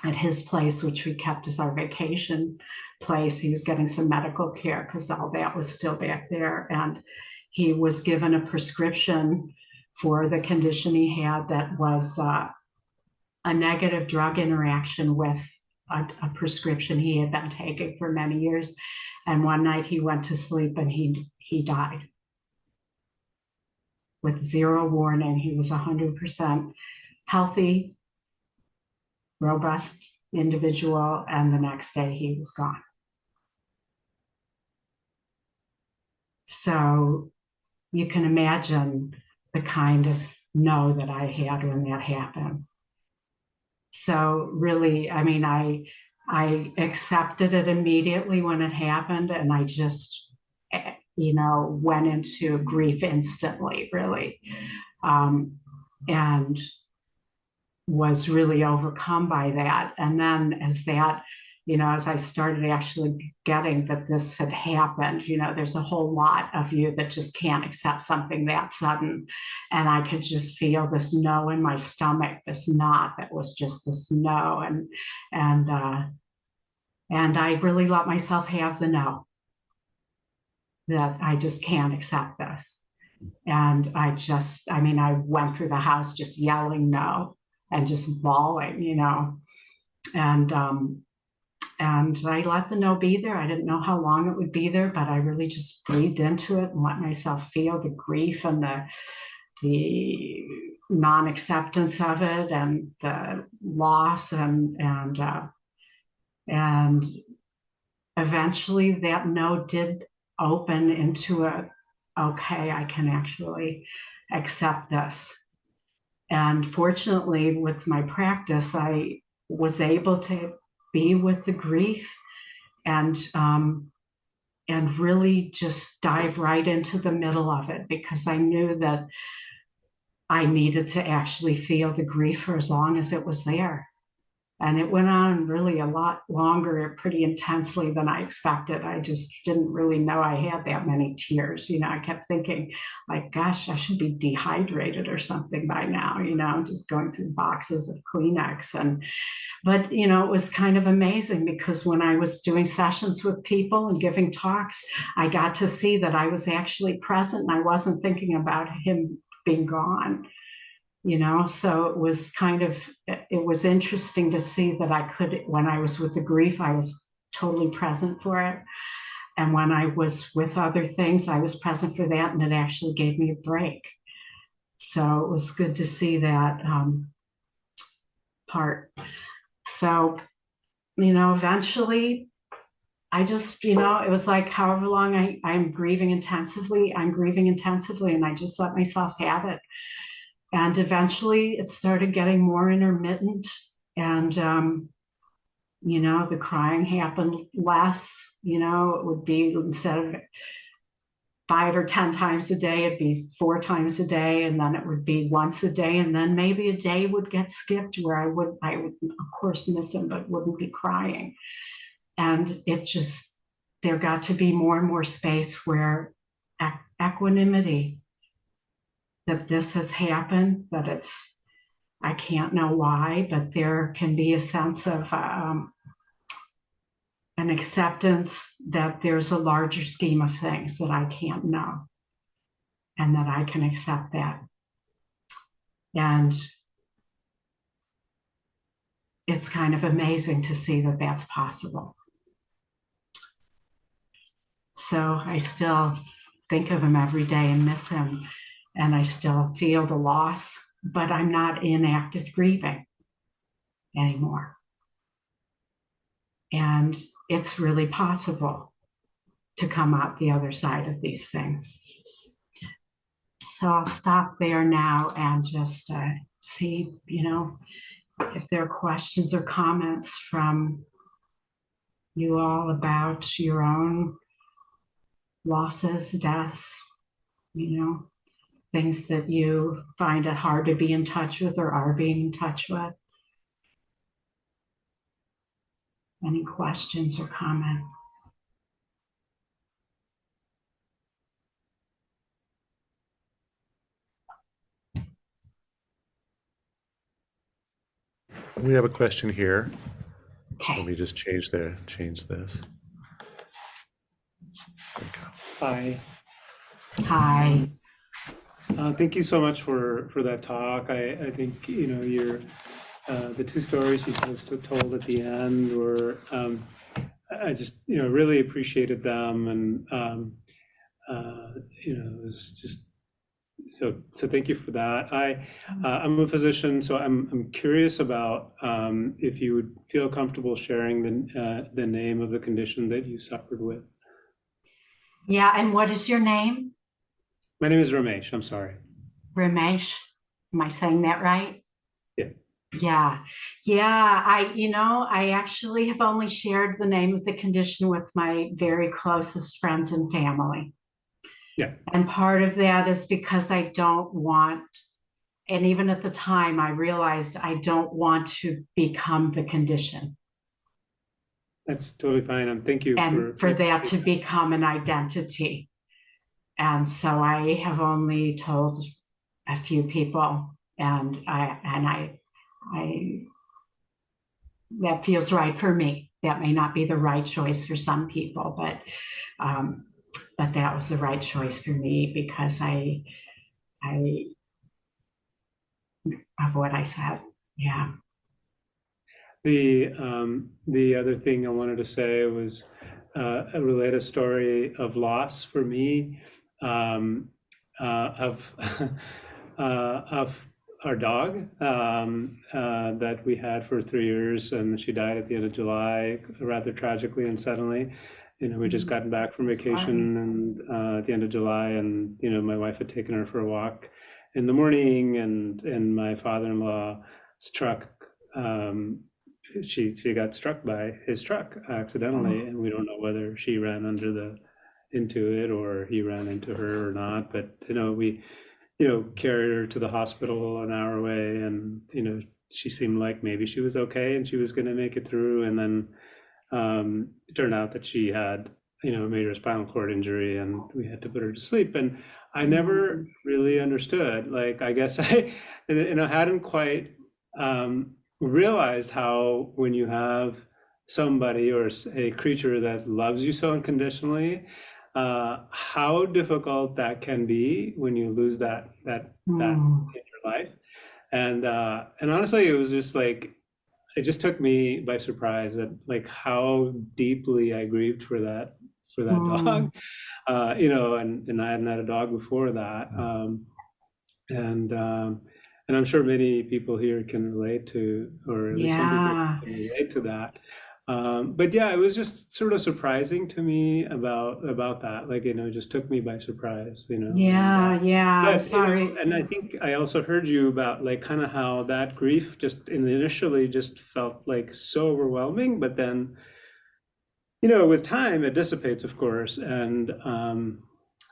A: at his place, which we kept as our vacation place. He was getting some medical care because all that was still back there. And he was given a prescription for the condition he had that was a negative drug interaction with a prescription he had been taking for many years. And one night he went to sleep and he died with zero warning. He was 100% healthy, robust individual, and the next day he was gone. So you can imagine the kind of no that I had when that happened. So really, I mean, I accepted it immediately when it happened, and I just, went into grief instantly, really, and was really overcome by that. And then as I started actually getting that this had happened, there's a whole lot of you that just can't accept something that sudden. And I could just feel this no in my stomach, this knot that was just this no. And I really let myself have the no, that I just can't accept this. And I went through the house just yelling no and just bawling, and I let the no be there. I didn't know how long it would be there, but I really just breathed into it and let myself feel the grief and the non-acceptance of it and the loss, and eventually that no did open into okay, I can actually accept this. And fortunately, with my practice, I was able to be with the grief and really just dive right into the middle of it, because I knew that I needed to actually feel the grief for as long as it was there. And it went on really a lot longer, pretty intensely than I expected. I just didn't really know I had that many tears. I kept thinking, like, gosh, I should be dehydrated or something by now, just going through boxes of Kleenex. But it was kind of amazing, because when I was doing sessions with people and giving talks, I got to see that I was actually present and I wasn't thinking about him being gone. So it was interesting to see that I could, when I was with the grief, I was totally present for it. And when I was with other things, I was present for that, and it actually gave me a break. So it was good to see that part. So, eventually I just, it was like however long I'm grieving intensively, and I just let myself have it. And eventually it started getting more intermittent, and, the crying happened less. It would be, instead of 5 or 10 times a day, it'd be 4 times a day. And then it would be once a day. And then maybe a day would get skipped where I would of course miss him, but wouldn't be crying. And there got to be more and more space where equanimity, that this has happened, that I can't know why, but there can be a sense of an acceptance that there's a larger scheme of things that I can't know, and that I can accept that. And it's kind of amazing to see that that's possible. So I still think of him every day and miss him, and I still feel the loss, but I'm not in active grieving anymore. And it's really possible to come out the other side of these things. So I'll stop there now and just see, if there are questions or comments from you all about your own losses, deaths, things that you find it hard to be in touch with or are being in touch with. Any questions or comments?
B: We have a question here.
A: Okay.
B: Let me just change this.
C: Hi.
A: Hi.
C: Thank you so much for that talk. I think your the two stories you just told at the end were I just really appreciated them, and it was just so thank you for that. I'm a physician, so I'm curious about if you would feel comfortable sharing the name of the condition that you suffered with.
A: Yeah, and what is your name?
C: My name is Ramesh. I'm sorry.
A: Ramesh. Am I saying that right?
C: Yeah.
A: Yeah. I actually have only shared the name of the condition with my very closest friends and family.
C: Yeah.
A: And part of that is because I don't want, and even at the time, I realized I don't want to become the condition.
C: That's totally fine. And thank you
A: for that to become an identity. And so I have only told a few people, and I that feels right for me. That may not be the right choice for some people, but that was the right choice for me because I of what I said. Yeah.
C: The other thing I wanted to say was relate a story of loss for me of our dog that we had for 3 years, and she died at the end of July, rather tragically and suddenly. We just gotten back from vacation and at the end of July, and my wife had taken her for a walk in the morning, and my father-in-law's truck. She got struck by his truck accidentally, and we don't know whether she ran into it or he ran into her or not. But we carried her to the hospital an hour away, and she seemed like maybe she was okay and she was going to make it through. And then it turned out that she had a major spinal cord injury, and we had to put her to sleep. And I never really understood. Like, I guess I hadn't quite realized how, when you have somebody or a creature that loves you so unconditionally, how difficult that can be when you lose that in your life. And honestly, it was just like, it just took me by surprise that how deeply I grieved for that dog. And I hadn't had a dog before that. And I'm sure many people here can relate to, or at least some people can relate to that. But yeah, it was just sort of surprising to me about that. It just took me by surprise,
A: I'm sorry.
C: And I think I also heard you about kind of how that grief just initially just felt so overwhelming, but then, with time it dissipates, of course. And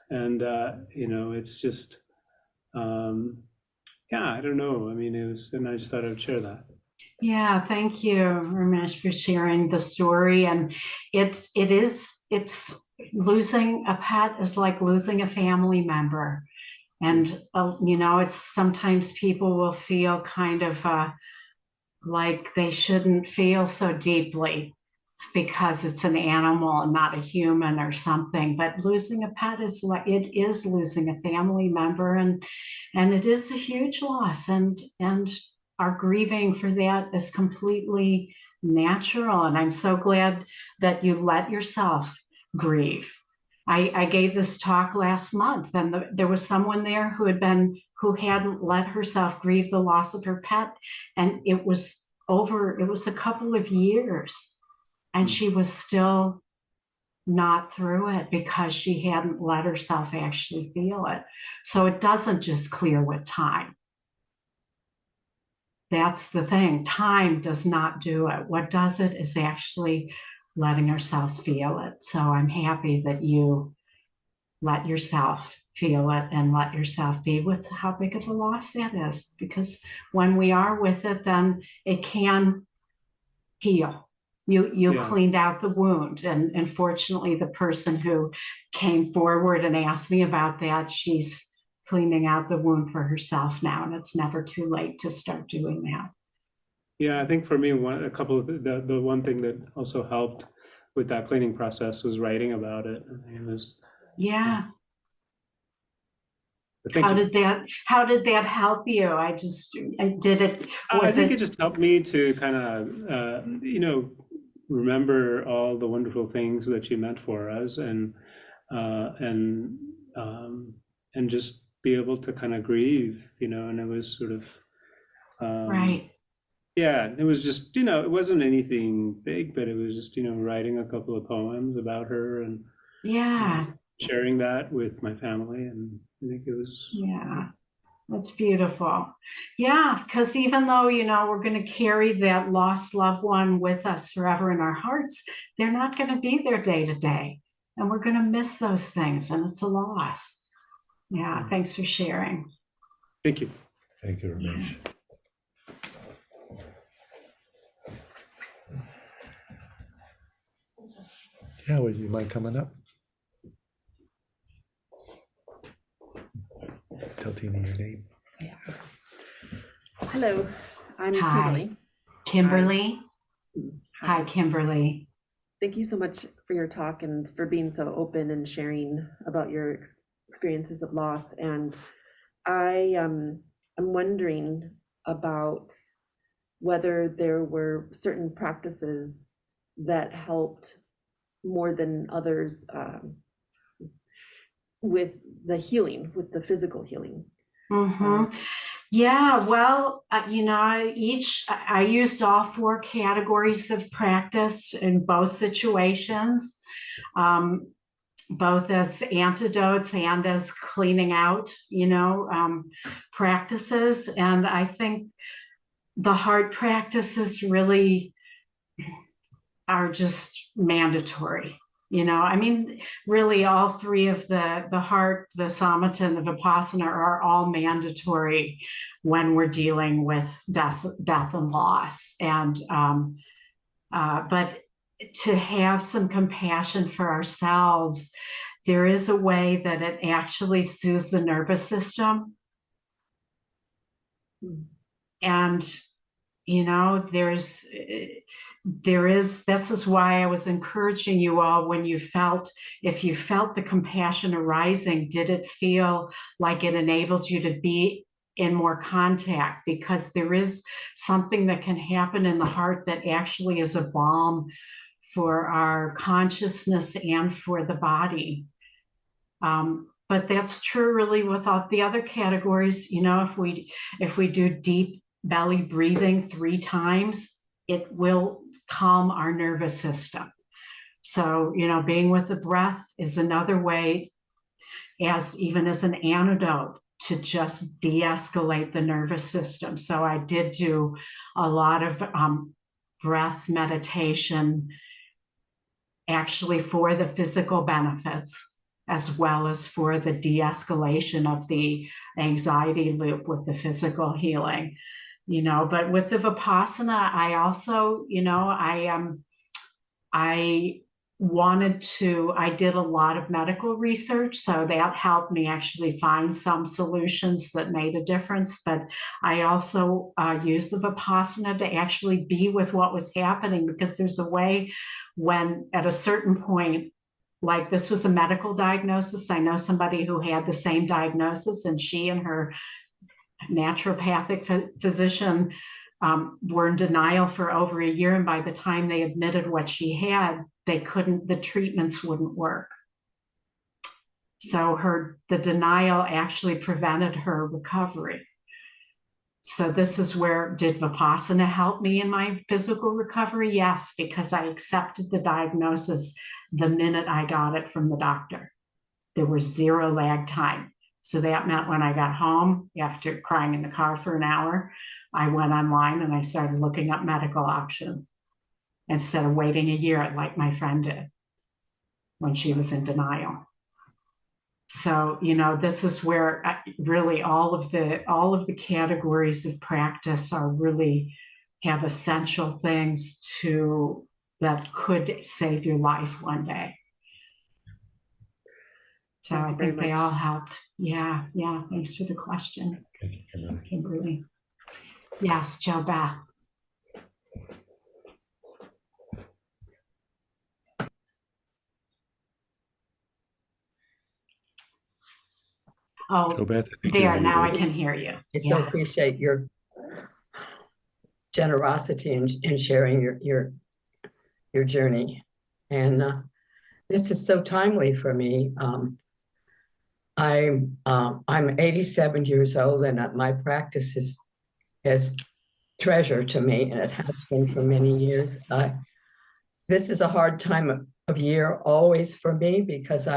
C: it's just, yeah, I don't know. I mean, and I just thought I would share that.
A: Yeah, thank you, Ramesh, for sharing the story. And it's losing a pet is like losing a family member. And, it's sometimes people will feel kind of like they shouldn't feel so deeply. It's because it's an animal and not a human or something. But losing a pet is losing a family member, and it is a huge loss. And our grieving for that is completely natural. And I'm so glad that you let yourself grieve. I gave this talk last month, and there was someone there who hadn't let herself grieve the loss of her pet, and it was a couple of years, and she was still not through it because she hadn't let herself actually feel it. So it doesn't just clear with time. That's the thing. Time does not do it. What does it is actually letting ourselves feel it. So I'm happy that you let yourself feel it and let yourself be with how big of a loss that is. Because when we are with it, then it can heal. You cleaned out the wound. And fortunately, the person who came forward and asked me about that, she's cleaning out the wound for herself now, and it's never too late to start doing that.
C: Yeah, I think for me, the one thing that also helped with that cleaning process was writing about it. It was
A: How did that help you? I think
C: it just helped me to kind of remember all the wonderful things that she meant for us, and just be able to kind of grieve, and it was sort of
A: right.
C: Yeah, it was just, it wasn't anything big, but it was just, writing a couple of poems about her and sharing that with my family. And I think it was.
A: Yeah, that's beautiful. Yeah, because even though, we're going to carry that lost loved one with us forever in our hearts, they're not going to be there day to day. And we're going to miss those things, and it's a loss. Yeah, thanks for sharing.
C: Thank you.
B: Thank you, Ramesh. Yeah, would you mind coming up? Tell Tina your name.
D: Yeah. Hello, I'm
A: Hi.
D: Kimberly.
A: Hi, Kimberly.
D: Thank you so much for your talk and for being so open and sharing about your experiences of loss. And I'm wondering about whether there were certain practices that helped more than others with the healing, with the physical healing.
A: Yeah, well, I used all 4 categories of practice in both situations, both as antidotes and as cleaning out, practices. And I think the heart practices really are just mandatory. Really all 3 of the heart, the samatha, and the vipassana are all mandatory when we're dealing with death and loss. And but to have some compassion for ourselves, there is a way that it actually soothes the nervous system. And this is why I was encouraging you all, if you felt the compassion arising, did it feel like it enabled you to be in more contact? Because there is something that can happen in the heart that actually is a balm for our consciousness and for the body. But that's true really with all the other categories. If we do deep belly breathing 3 times, it will calm our nervous system. So, being with the breath is another way, even as an antidote, to just de-escalate the nervous system. So I did do a lot of breath meditation, actually for the physical benefits, as well as for the de-escalation of the anxiety loop with the physical healing. But with the Vipassana, I also, I did a lot of medical research, so that helped me actually find some solutions that made a difference. But I also used the Vipassana to actually be with what was happening, because there's a way when at a certain point, like this was a medical diagnosis. I know somebody who had the same diagnosis, and she and her naturopathic physician were in denial for over a year. And by the time they admitted what she had, the treatments wouldn't work. So the denial actually prevented her recovery. So this is where, did Vipassana help me in my physical recovery? Yes, because I accepted the diagnosis the minute I got it from the doctor. There was zero lag time. So that meant when I got home, after crying in the car for an hour, I went online and I started looking up medical options instead of waiting a year like my friend did when she was in denial. So, this is where really all of the categories of practice are really have essential things that could save your life one day. So I think they all helped. Yeah. Thanks for the question, Kimberly. Yes, Joe Beth. Oh,
B: Beth,
A: there, now I can hear you.
E: I so appreciate your generosity in sharing your journey. And this is so timely for me. I'm 87 years old, and my practice is treasure to me, and it has been for many years. This is a hard time of year always for me because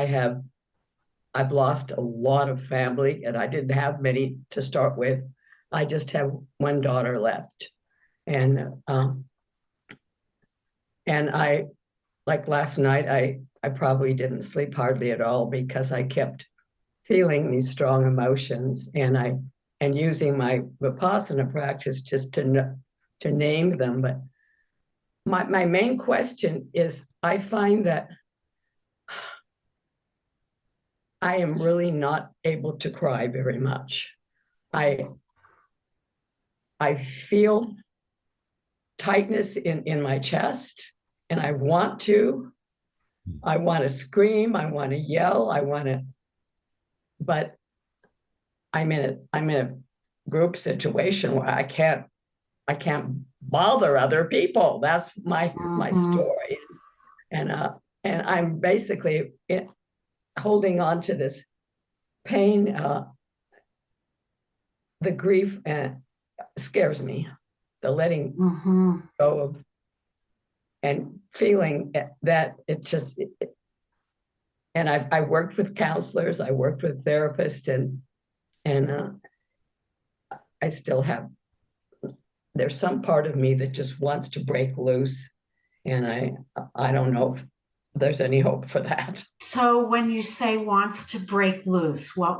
E: I've lost a lot of family, and I didn't have many to start with. I just have one daughter left. And I, like last night, I probably didn't sleep hardly at all because I kept feeling these strong emotions, and using my Vipassana practice just to name them. But my main question is, I find that I am really not able to cry very much. I feel tightness in my chest, and I want to scream, I want to yell, but I'm in a group situation where I can't bother other people. That's my story, and I'm basically holding on to this pain. The grief scares me. The letting go of and feeling that it's just. And I worked with counselors. I worked with therapists, and I still have. There's some part of me that just wants to break loose, and I don't know if there's any hope for that.
A: So when you say wants to break loose, what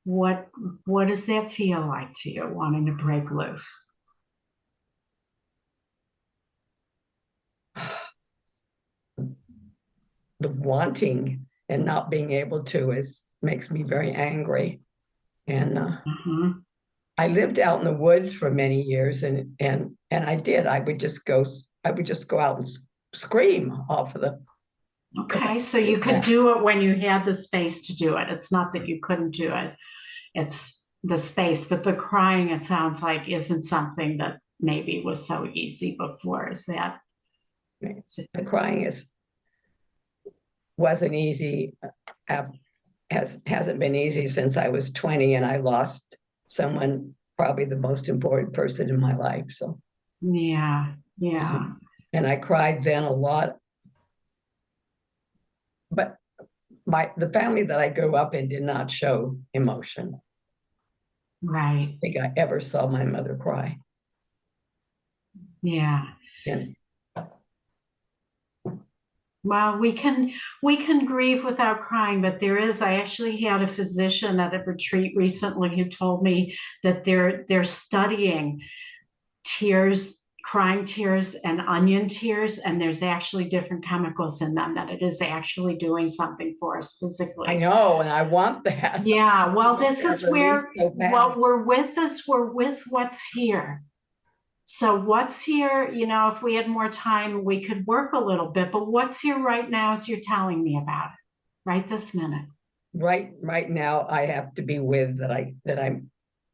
A: does that feel like to you, wanting to break loose?
E: The wanting and not being able to makes me very angry. And I lived out in the woods for many years, and I did. I would just go out and scream off of the.
A: Okay, so you could do it when you had the space to do it. It's not that you couldn't do it. It's the space, but the crying, it sounds like, isn't something that maybe was so easy before. Is that?
E: The crying wasn't easy. Hasn't been easy since I was 20, and I lost someone, probably the most important person in my life. So
A: yeah.
E: And I cried then a lot. But the family that I grew up in did not show emotion.
A: Right.
E: I think I ever saw my mother cry.
A: Yeah.
E: And
A: well, we can grieve without crying, but I actually had a physician at a retreat recently who told me that they're studying crying tears and onion tears, and there's actually different chemicals in them, that it is actually doing something for us physically.
E: I know, and I want that.
A: Yeah, well, this is where what we're with what's here. So what's here, if we had more time, we could work a little bit, but what's here right now is you're telling me about it, right this minute.
E: Right now, I have to be with that I'm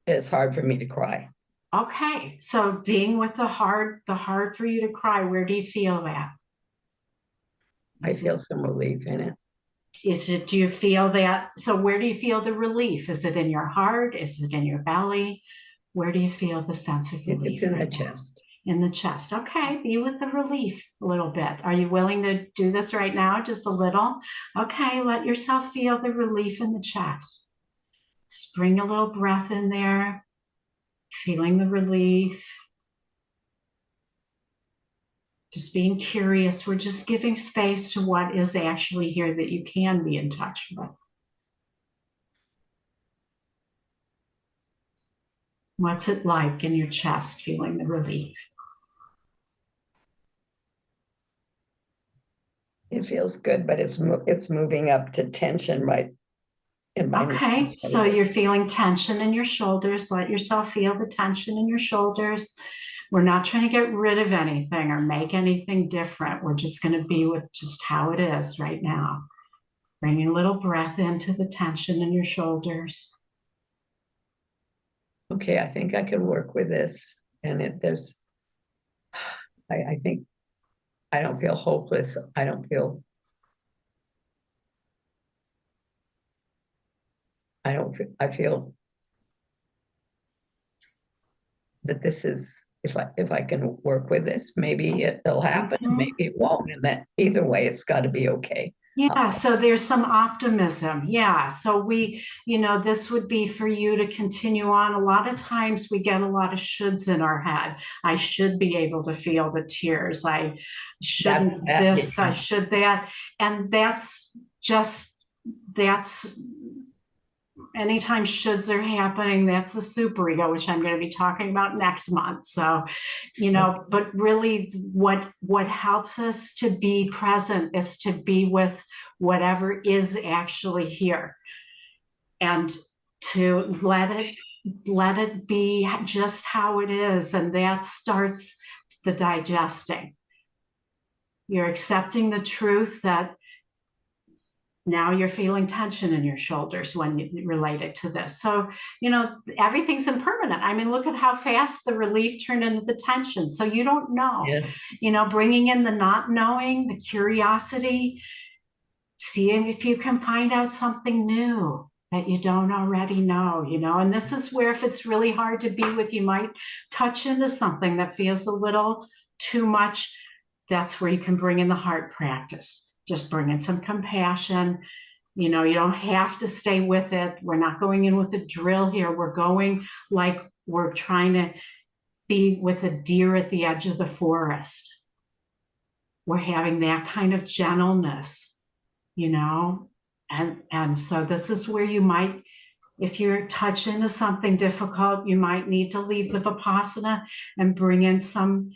E: it's hard for me to cry.
A: Okay, so being with the hard for you to cry, where do you feel that?
E: I feel some relief in it.
A: Do you feel that? So where do you feel the relief? Is it in your heart? Is it in your belly? Where do you feel the sense of relief?
E: It's in the
A: right now?
E: chest.
A: In the chest. Okay, be with the relief a little bit. Are you willing to do this right now? Just a little? Okay, let yourself feel the relief in the chest. Just bring a little breath in there, feeling the relief. Just being curious. We're just giving space to what is actually here that you can be in touch with. What's it like in your chest, feeling the relief?
E: It feels good, but it's moving up to tension right in my
A: Okay,
E: neck.
A: so you're feeling tension in your shoulders. Let yourself feel the tension in your shoulders. We're not trying to get rid of anything or make anything different. We're just going to be with just how it is right now. Bringing a little breath into the tension in your shoulders.
E: Okay, I think I can work with this. And I think I don't feel hopeless. I feel I feel that this is, if I can work with this, maybe it'll happen, and maybe it won't. And that either way, it's got to be okay.
A: Yeah, so there's some optimism. Yeah, so this would be for you to continue on. A lot of times we get a lot of shoulds in our head. I should be able to feel the tears. I shouldn't this, I should that. And that's anytime shoulds are happening, that's the superego, which I'm going to be talking about next month. So, but really what helps us to be present is to be with whatever is actually here and to let it be just how it is. And that starts the digesting. You're accepting the truth that now you're feeling tension in your shoulders when you relate it to this. So, everything's impermanent. I mean, look at how fast the relief turned into the tension. So you don't know, bringing in the not knowing, the curiosity, seeing if you can find out something new that you don't already know, and this is where if it's really hard to be with, you might touch into something that feels a little too much. That's where you can bring in the heart practice. Just bring in some compassion. You don't have to stay with it. We're not going in with a drill here. We're going like we're trying to be with a deer at the edge of the forest. We're having that kind of gentleness, and so this is where you might, if you're touching into something difficult, you might need to leave the Vipassana and bring in some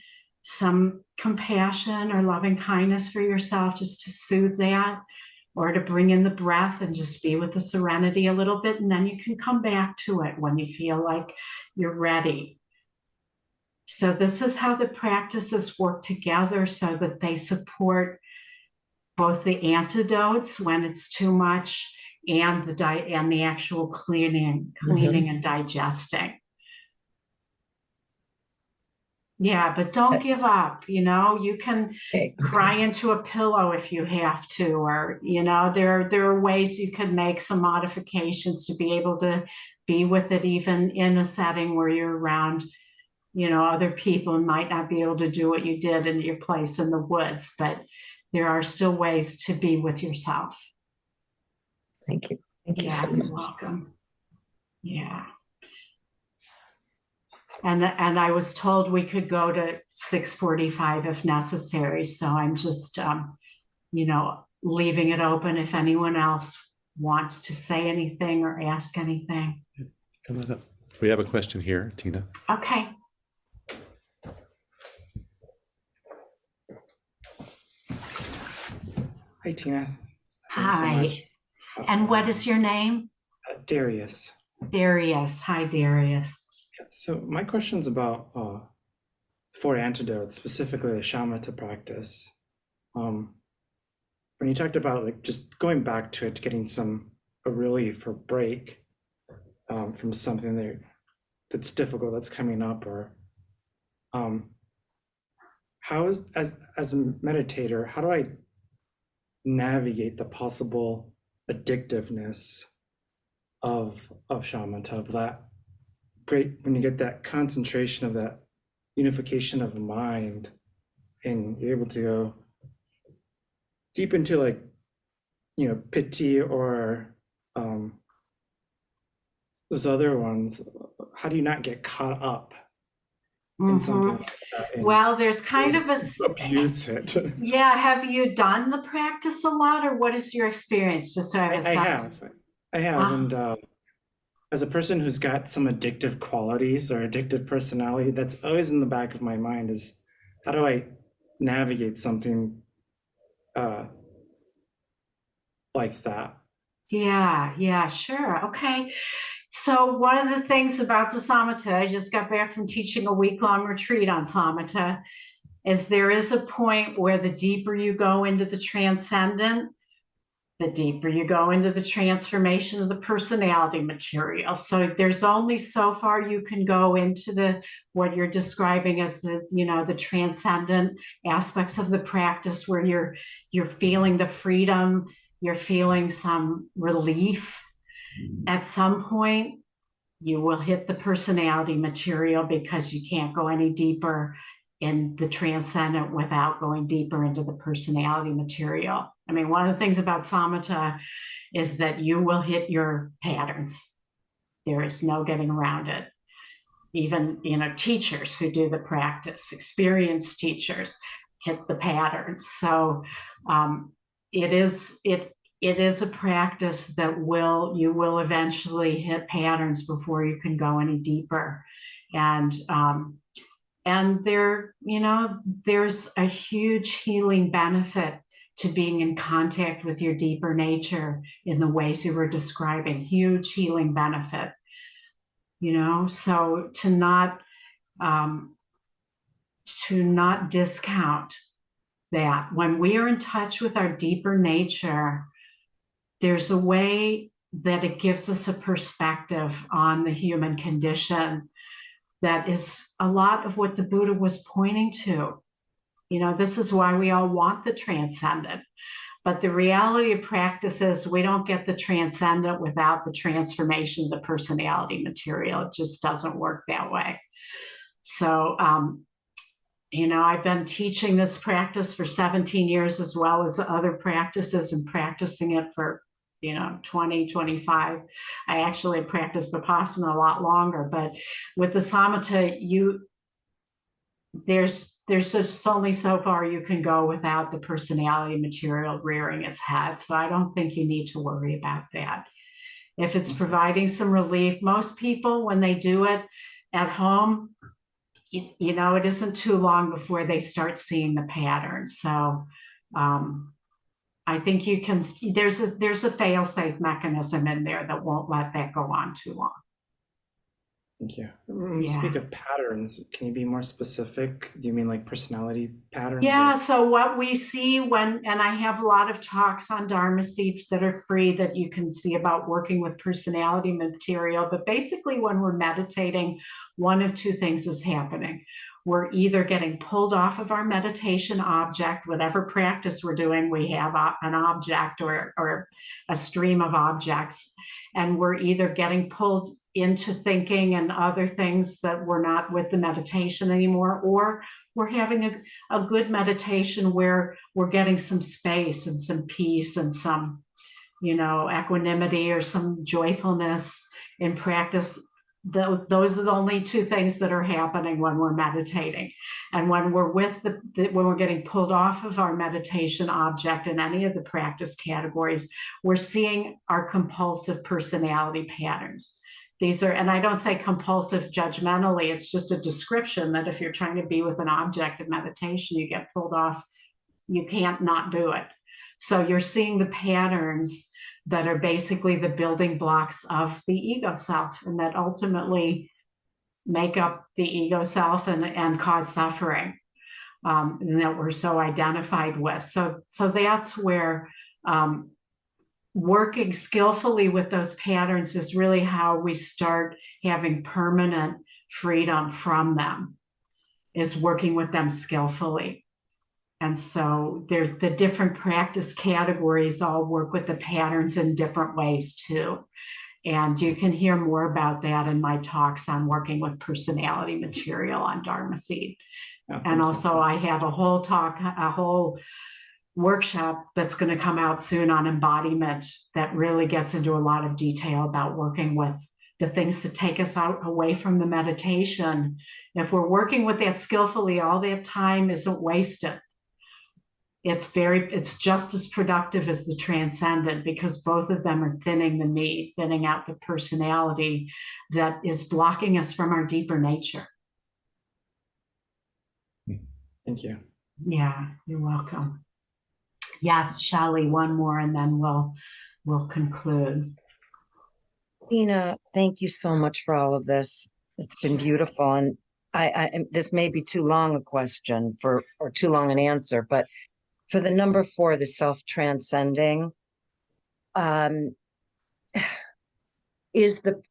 A: compassion or loving kindness for yourself, just to soothe that, or to bring in the breath and just be with the serenity a little bit. And then you can come back to it when you feel like you're ready. So this is how the practices work together so that they support both the antidotes when it's too much and the actual cleaning and digesting. Yeah, but don't give up. You can cry into a pillow if you have to, or there are ways you could make some modifications to be able to be with it, even in a setting where you're around other people and might not be able to do what you did in your place in the woods, but there are still ways to be with yourself.
E: Thank you. Thank you so much.
A: You're welcome. Yeah. And I was told we could go to 6:45 if necessary. So I'm just, leaving it open if anyone else wants to say anything or ask anything.
B: Come on up. We have a question here, Tina.
A: Okay.
F: Hi, Tina.
A: Hi.
F: So
A: and what is your name?
F: Darius.
A: Darius. Hi, Darius.
F: So my question's about 4 antidotes, specifically the shamatha practice. When you talked about just going back to it, getting a relief or break from something that that's difficult that's coming up, or how is, as a meditator, how do I navigate the possible addictiveness of shamatha, of that great, when you get that concentration of that unification of the mind, and you're able to go deep into, like, piti or those other ones. How do you not get caught up in something like that? And
A: Well, there's kind of
F: abuse it.
A: Yeah, have you done the practice a lot, or what is your experience? Just so I have a sense.
F: I have, and as a person who's got some addictive qualities or addictive personality, that's always in the back of my mind is, how do I navigate something like that?
A: Yeah, sure. Okay. So one of the things about the samatha, I just got back from teaching a week-long retreat on samatha, is there is a point where the deeper you go into the transcendent, the deeper you go into the transformation of the personality material. So there's only so far you can go into what you're describing as the transcendent aspects of the practice, where you're feeling the freedom, you're feeling some relief. At some point, you will hit the personality material, because you can't go any deeper in the transcendent without going deeper into the personality material. I mean, one of the things about samatha is that you will hit your patterns. There is no getting around it. Even, teachers who do the practice, experienced teachers, hit the patterns. So it is a practice that you will eventually hit patterns before you can go any deeper. And there's a huge healing benefit to being in contact with your deeper nature in the ways you were describing. Huge healing benefit, so to not discount that. When we are in touch with our deeper nature, there's a way that it gives us a perspective on the human condition that is a lot of what the Buddha was pointing to. This is why we all want the transcendent. But the reality of practice is we don't get the transcendent without the transformation of the personality material. It just doesn't work that way. So, I've been teaching this practice for 17 years, as well as other practices, and practicing it for 20, 25. I actually practiced Vipassana a lot longer, but with the samatha, there's just only so far you can go without the personality material rearing its head. So I don't think you need to worry about that. If it's providing some relief, most people, when they do it at home, it isn't too long before they start seeing the patterns. So I think there's a fail-safe mechanism in there that won't let that go on too long.
F: Thank you. When you speak of patterns, can you be more specific? Do you mean like personality patterns?
A: Yeah, so what we see and I have a lot of talks on Dharma Seed that are free that you can see about working with personality material. But basically, when we're meditating, one of two things is happening. We're either getting pulled off of our meditation object, whatever practice we're doing, we have an object or a stream of objects, and we're either getting pulled into thinking and other things that we're not with the meditation anymore, or we're having a good meditation where we're getting some space and some peace and some, equanimity or some joyfulness in practice. Those are the only two things that are happening when we're meditating. And when we're when we're getting pulled off of our meditation object in any of the practice categories, we're seeing our compulsive personality patterns. These are, and I don't say compulsive judgmentally, it's just a description that if you're trying to be with an object in meditation, you get pulled off, you can't not do it. So you're seeing the patterns that are basically the building blocks of the ego self, and that ultimately make up the ego self and cause suffering, and that we're so identified with. So that's where working skillfully with those patterns is really how we start having permanent freedom from them, is working with them skillfully. And so the different practice categories all work with the patterns in different ways too. And you can hear more about that in my talks on working with personality material on Dharma Seed. And also I have a whole workshop that's going to come out soon on embodiment that really gets into a lot of detail about working with the things that take us away from the meditation. If we're working with that skillfully, all that time isn't wasted. It's just as productive as the transcendent, because both of them are thinning the me, thinning out the personality that is blocking us from our deeper nature.
F: Thank you.
A: Yeah, you're welcome. Yes, Shelley, one more and then we'll conclude.
G: Tina, thank you so much for all of this. It's been beautiful. And this may be too long a question or too long an answer, but for the number 4, the self-transcending, is the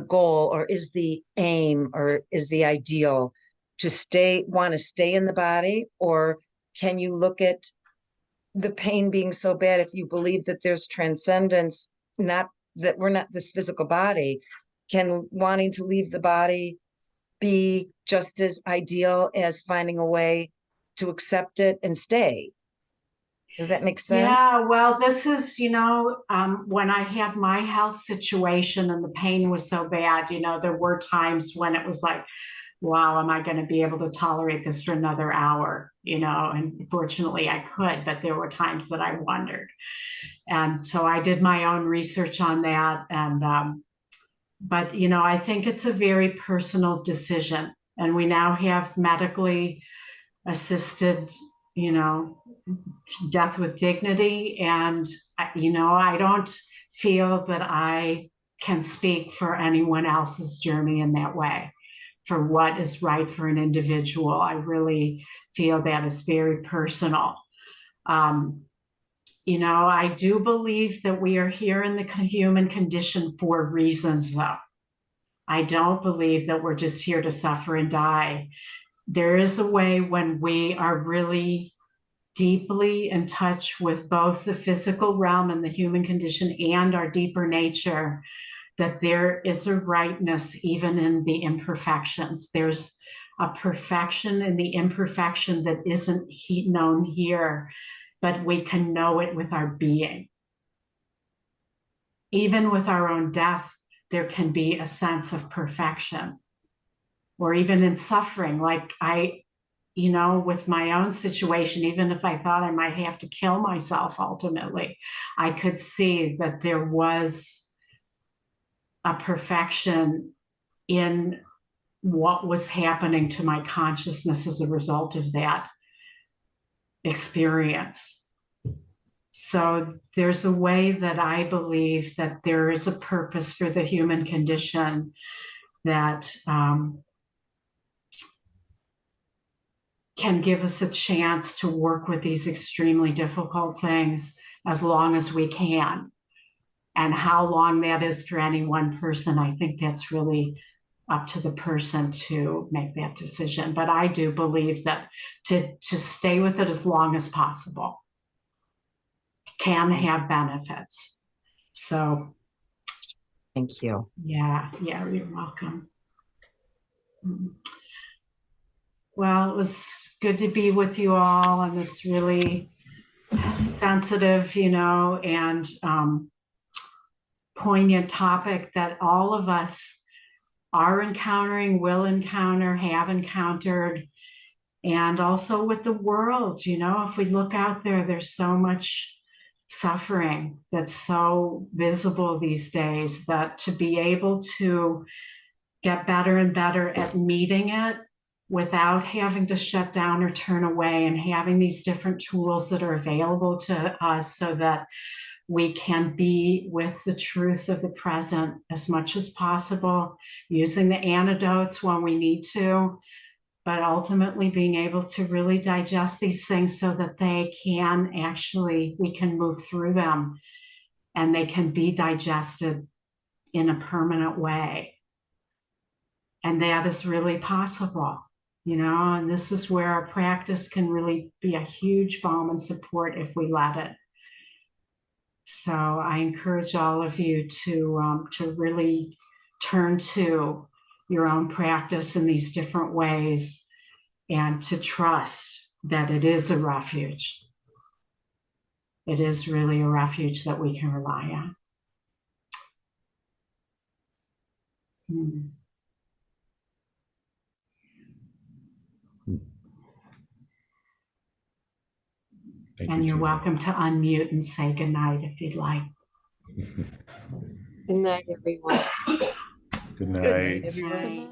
G: goal, or is the aim, or is the ideal to want to stay in the body? Or can you look at the pain being so bad, if you believe that there's transcendence, not that we're not this physical body, can wanting to leave the body be just as ideal as finding a way to accept it and stay? Does that make sense?
A: Yeah, well, this is, when I had my health situation and the pain was so bad, there were times when it was like, wow, am I going to be able to tolerate this for another hour? And fortunately I could, but there were times that I wondered. And so I did my own research on that. And, but, I think it's a very personal decision. And we now have medically assisted, death with dignity. And, I don't feel that I can speak for anyone else's journey in that way, for what is right for an individual. I really feel that is very personal. I do believe that we are here in the human condition for reasons, though. I don't believe that we're just here to suffer and die. There is a way when we are really deeply in touch with both the physical realm and the human condition and our deeper nature, that there is a rightness even in the imperfections. There's a perfection in the imperfection that isn't known here, but we can know it with our being. Even with our own death, there can be a sense of perfection. Or even in suffering, like with my own situation, even if I thought I might have to kill myself ultimately, I could see that there was a perfection in what was happening to my consciousness as a result of that experience. So there's a way that I believe that there is a purpose for the human condition that can give us a chance to work with these extremely difficult things as long as we can. And how long that is for any one person, I think that's really up to the person to make that decision. But I do believe that to stay with it as long as possible can have benefits. So
G: Thank you.
A: yeah, you're welcome. Well, it was good to be with you all on this really sensitive, and poignant topic that all of us are encountering, will encounter, have encountered, and also with the world. If we look out there, there's so much suffering that's so visible these days, that to be able to get better and better at meeting it without having to shut down or turn away, and having these different tools that are available to us so that we can be with the truth of the present as much as possible, using the antidotes when we need to, but ultimately being able to really digest these things so that they can actually, we can move through them and they can be digested in a permanent way. And that is really possible, and this is where our practice can really be a huge balm and support if we let it. So I encourage all of you to really turn to your own practice in these different ways and to trust that it is a refuge. It is really a refuge that we can rely on.
B: Thank
A: And
B: you,
A: you're
B: Tina.
A: welcome to unmute and say goodnight if you'd like.
H: Good night, everyone.
B: Good night.
A: Good night.